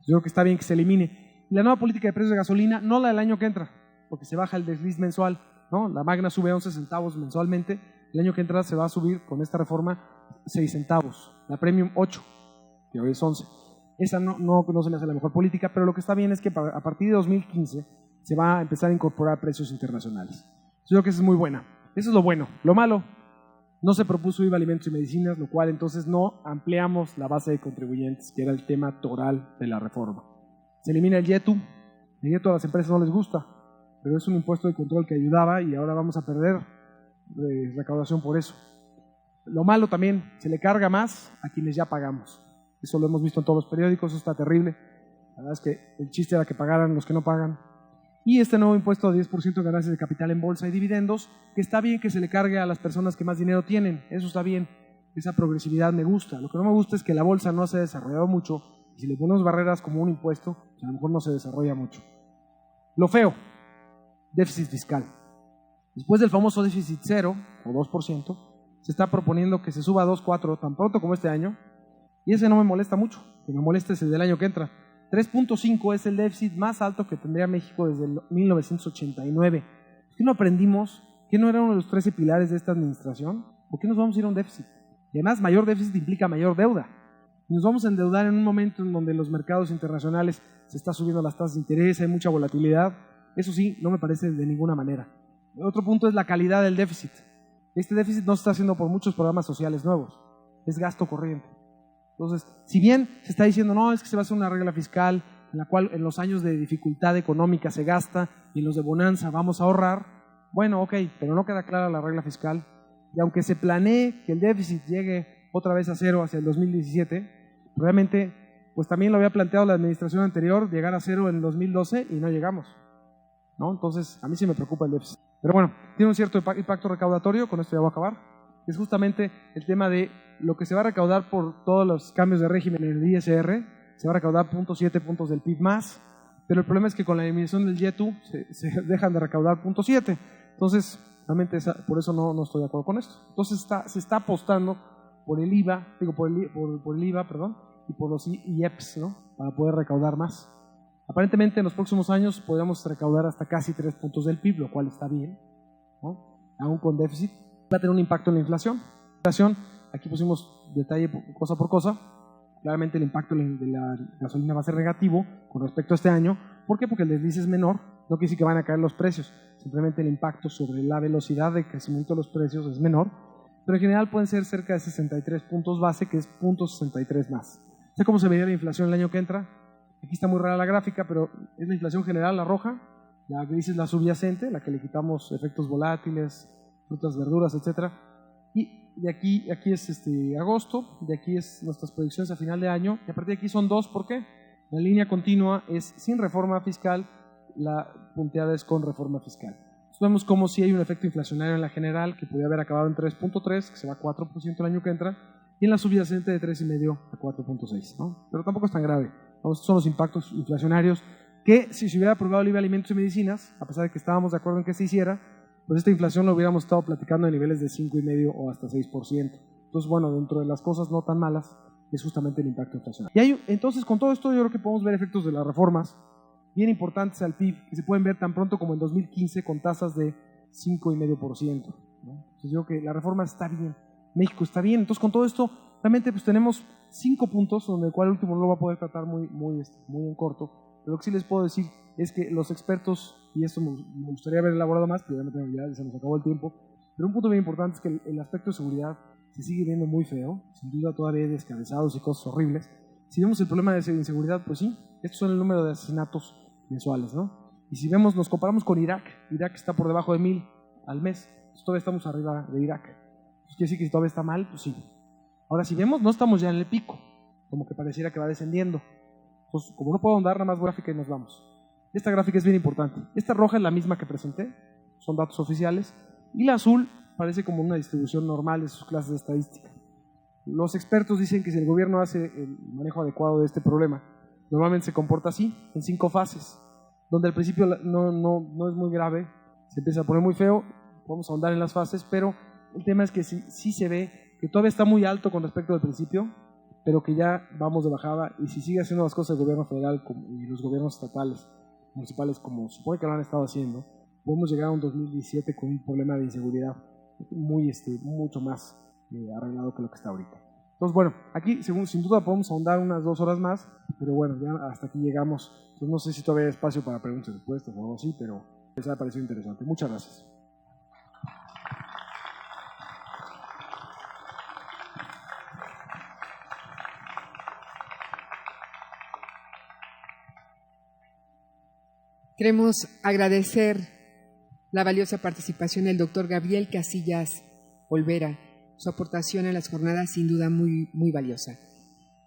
Yo creo que está bien que se elimine. Y la nueva política de precios de gasolina, no la del año que entra, porque se baja el desliz mensual, ¿no? La Magna sube 11 centavos mensualmente. El año que entra se va a subir con esta reforma 6 centavos. La Premium 8, que hoy es 11. Esa no se me hace la mejor política, pero lo que está bien es que a partir de 2015 se va a empezar a incorporar precios internacionales. Yo creo que eso es muy buena. Eso es lo bueno. Lo malo, no se propuso IVA alimentos y medicinas, lo cual entonces no ampliamos la base de contribuyentes, que era el tema toral de la reforma. Se elimina el YETU. El YETU a las empresas no les gusta, pero es un impuesto de control que ayudaba y ahora vamos a perder recaudación por eso. Lo malo también, se le carga más a quienes ya pagamos. Eso lo hemos visto en todos los periódicos, eso está terrible. La verdad es que el chiste era que pagaran los que no pagan. Y este nuevo impuesto de 10% de ganancias de capital en bolsa y dividendos, que está bien que se le cargue a las personas que más dinero tienen, eso está bien, esa progresividad me gusta. Lo que no me gusta es que la bolsa no se ha desarrollado mucho, y si le ponemos barreras como un impuesto, pues a lo mejor no se desarrolla mucho. Lo feo, déficit fiscal. Después del famoso déficit cero, o 2%, se está proponiendo que se suba a 2.4 tan pronto como este año, y ese no me molesta mucho, que me molesta es el del año que entra. 3.5 es el déficit más alto que tendría México desde 1989. ¿Qué no aprendimos? ¿Qué no era uno de los 13 pilares de esta administración? ¿Por qué nos vamos a ir a un déficit? Y además, mayor déficit implica mayor deuda. Y nos vamos a endeudar en un momento en donde en los mercados internacionales se está subiendo las tasas de interés, hay mucha volatilidad. Eso sí, no me parece de ninguna manera. El otro punto es la calidad del déficit. Este déficit no se está haciendo por muchos programas sociales nuevos, es gasto corriente. Entonces, si bien se está diciendo, no, es que se va a hacer una regla fiscal en la cual en los años de dificultad económica se gasta y en los de bonanza vamos a ahorrar, bueno, ok, pero no queda clara la regla fiscal. Y aunque se planee que el déficit llegue otra vez a cero hacia el 2017, realmente, pues también lo había planteado la administración anterior, llegar a cero en el 2012 y no llegamos, ¿no? Entonces, a mí sí me preocupa el déficit. Pero bueno, tiene un cierto impacto recaudatorio, con esto ya voy a acabar. Es justamente el tema de lo que se va a recaudar por todos los cambios de régimen en el ISR, se va a recaudar 0.7 puntos del PIB más, pero el problema es que con la eliminación del YETU se dejan de recaudar 0.7. Entonces, realmente por eso no estoy de acuerdo con esto. Entonces se está apostando por el IVA, por el IVA, perdón, y por los IEPS, ¿no? Para poder recaudar más. Aparentemente en los próximos años podríamos recaudar hasta casi 3 puntos del PIB, lo cual está bien, ¿no? Aún con déficit. Va a tener un impacto en la inflación. La inflación, aquí pusimos detalle cosa por cosa. Claramente el impacto de la gasolina va a ser negativo con respecto a este año. ¿Por qué? Porque el desliz es menor. No quiere decir que van a caer los precios. Simplemente el impacto sobre la velocidad de crecimiento de los precios es menor. Pero en general pueden ser cerca de 63 puntos base, que es 0.63 más. ¿Sé cómo se vería la inflación el año que entra? Aquí está muy rara la gráfica, pero es la inflación general, la roja. La gris es la subyacente, la que le quitamos efectos volátiles, frutas, verduras, etc. Y de aquí es agosto, de aquí es nuestras proyecciones a final de año, y a partir de aquí son dos. ¿Por qué? La línea continua es sin reforma fiscal, la punteada es con reforma fiscal. Entonces vemos como si hay un efecto inflacionario en la general, que podría haber acabado en 3.3, que se va a 4% el año que entra, y en la subyacente de 3.5 a 4.6, ¿no? Pero tampoco es tan grave. Estos son los impactos inflacionarios que, si se hubiera aprobado el IVA de alimentos y medicinas, a pesar de que estábamos de acuerdo en que se hiciera, pues esta inflación lo hubiéramos estado platicando en niveles de 5.5 o hasta 6%. Entonces, bueno, dentro de las cosas no tan malas es justamente el impacto inflacionario. Y entonces, con todo esto yo creo que podemos ver efectos de las reformas bien importantes al PIB, que se pueden ver tan pronto como en 2015 con tasas de 5.5%, ¿no? Entonces yo creo que la reforma está bien, México está bien. Entonces, con todo esto, realmente pues tenemos 5 puntos, donde el cual el último no lo va a poder tratar muy en corto. Pero lo que sí les puedo decir es que los expertos, y esto me gustaría haber elaborado más, pero ya se nos acabó el tiempo, pero un punto bien importante es que el aspecto de seguridad se sigue viendo muy feo, sin duda todavía hay descabezados y cosas horribles. Si vemos el problema de inseguridad, pues sí, estos son el número de asesinatos mensuales, ¿no? Y si vemos, nos comparamos con Irak está por debajo de 1,000 al mes, pues todavía estamos arriba de Irak. Pues quiere decir que si todavía está mal, pues sí. Ahora, si vemos, no estamos ya en el pico, como que pareciera que va descendiendo. Entonces, como no puedo andar, nada más gráfica y nos vamos. Esta gráfica es bien importante. Esta roja es la misma que presenté, son datos oficiales, y la azul parece como una distribución normal de sus clases de estadística. Los expertos dicen que si el gobierno hace el manejo adecuado de este problema, normalmente se comporta así, en 5 fases, donde al principio no es muy grave, se empieza a poner muy feo, vamos a ahondar en las fases, pero el tema es que sí se ve que todavía está muy alto con respecto al principio, pero que ya vamos de bajada, y si sigue haciendo las cosas el gobierno federal y los gobiernos estatales, municipales, como supone que lo han estado haciendo, podemos llegar a un 2017 con un problema de inseguridad mucho más arreglado que lo que está ahorita. Entonces, bueno, aquí sin duda podemos ahondar unas 2 horas más, pero bueno, ya hasta aquí llegamos. Entonces, no sé si todavía hay espacio para preguntas y respuestas o algo así, pero les ha parecido interesante. Muchas gracias. Queremos agradecer la valiosa participación del doctor Gabriel Casillas Olvera, su aportación a las jornadas sin duda muy valiosa.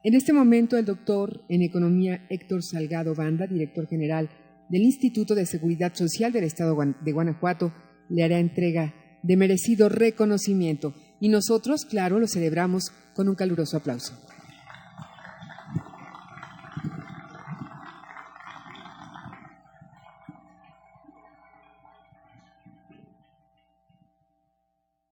En este momento, el doctor en Economía Héctor Salgado Banda, director general del Instituto de Seguridad Social del Estado de Guanajuato, le hará entrega de merecido reconocimiento y nosotros, claro, lo celebramos con un caluroso aplauso.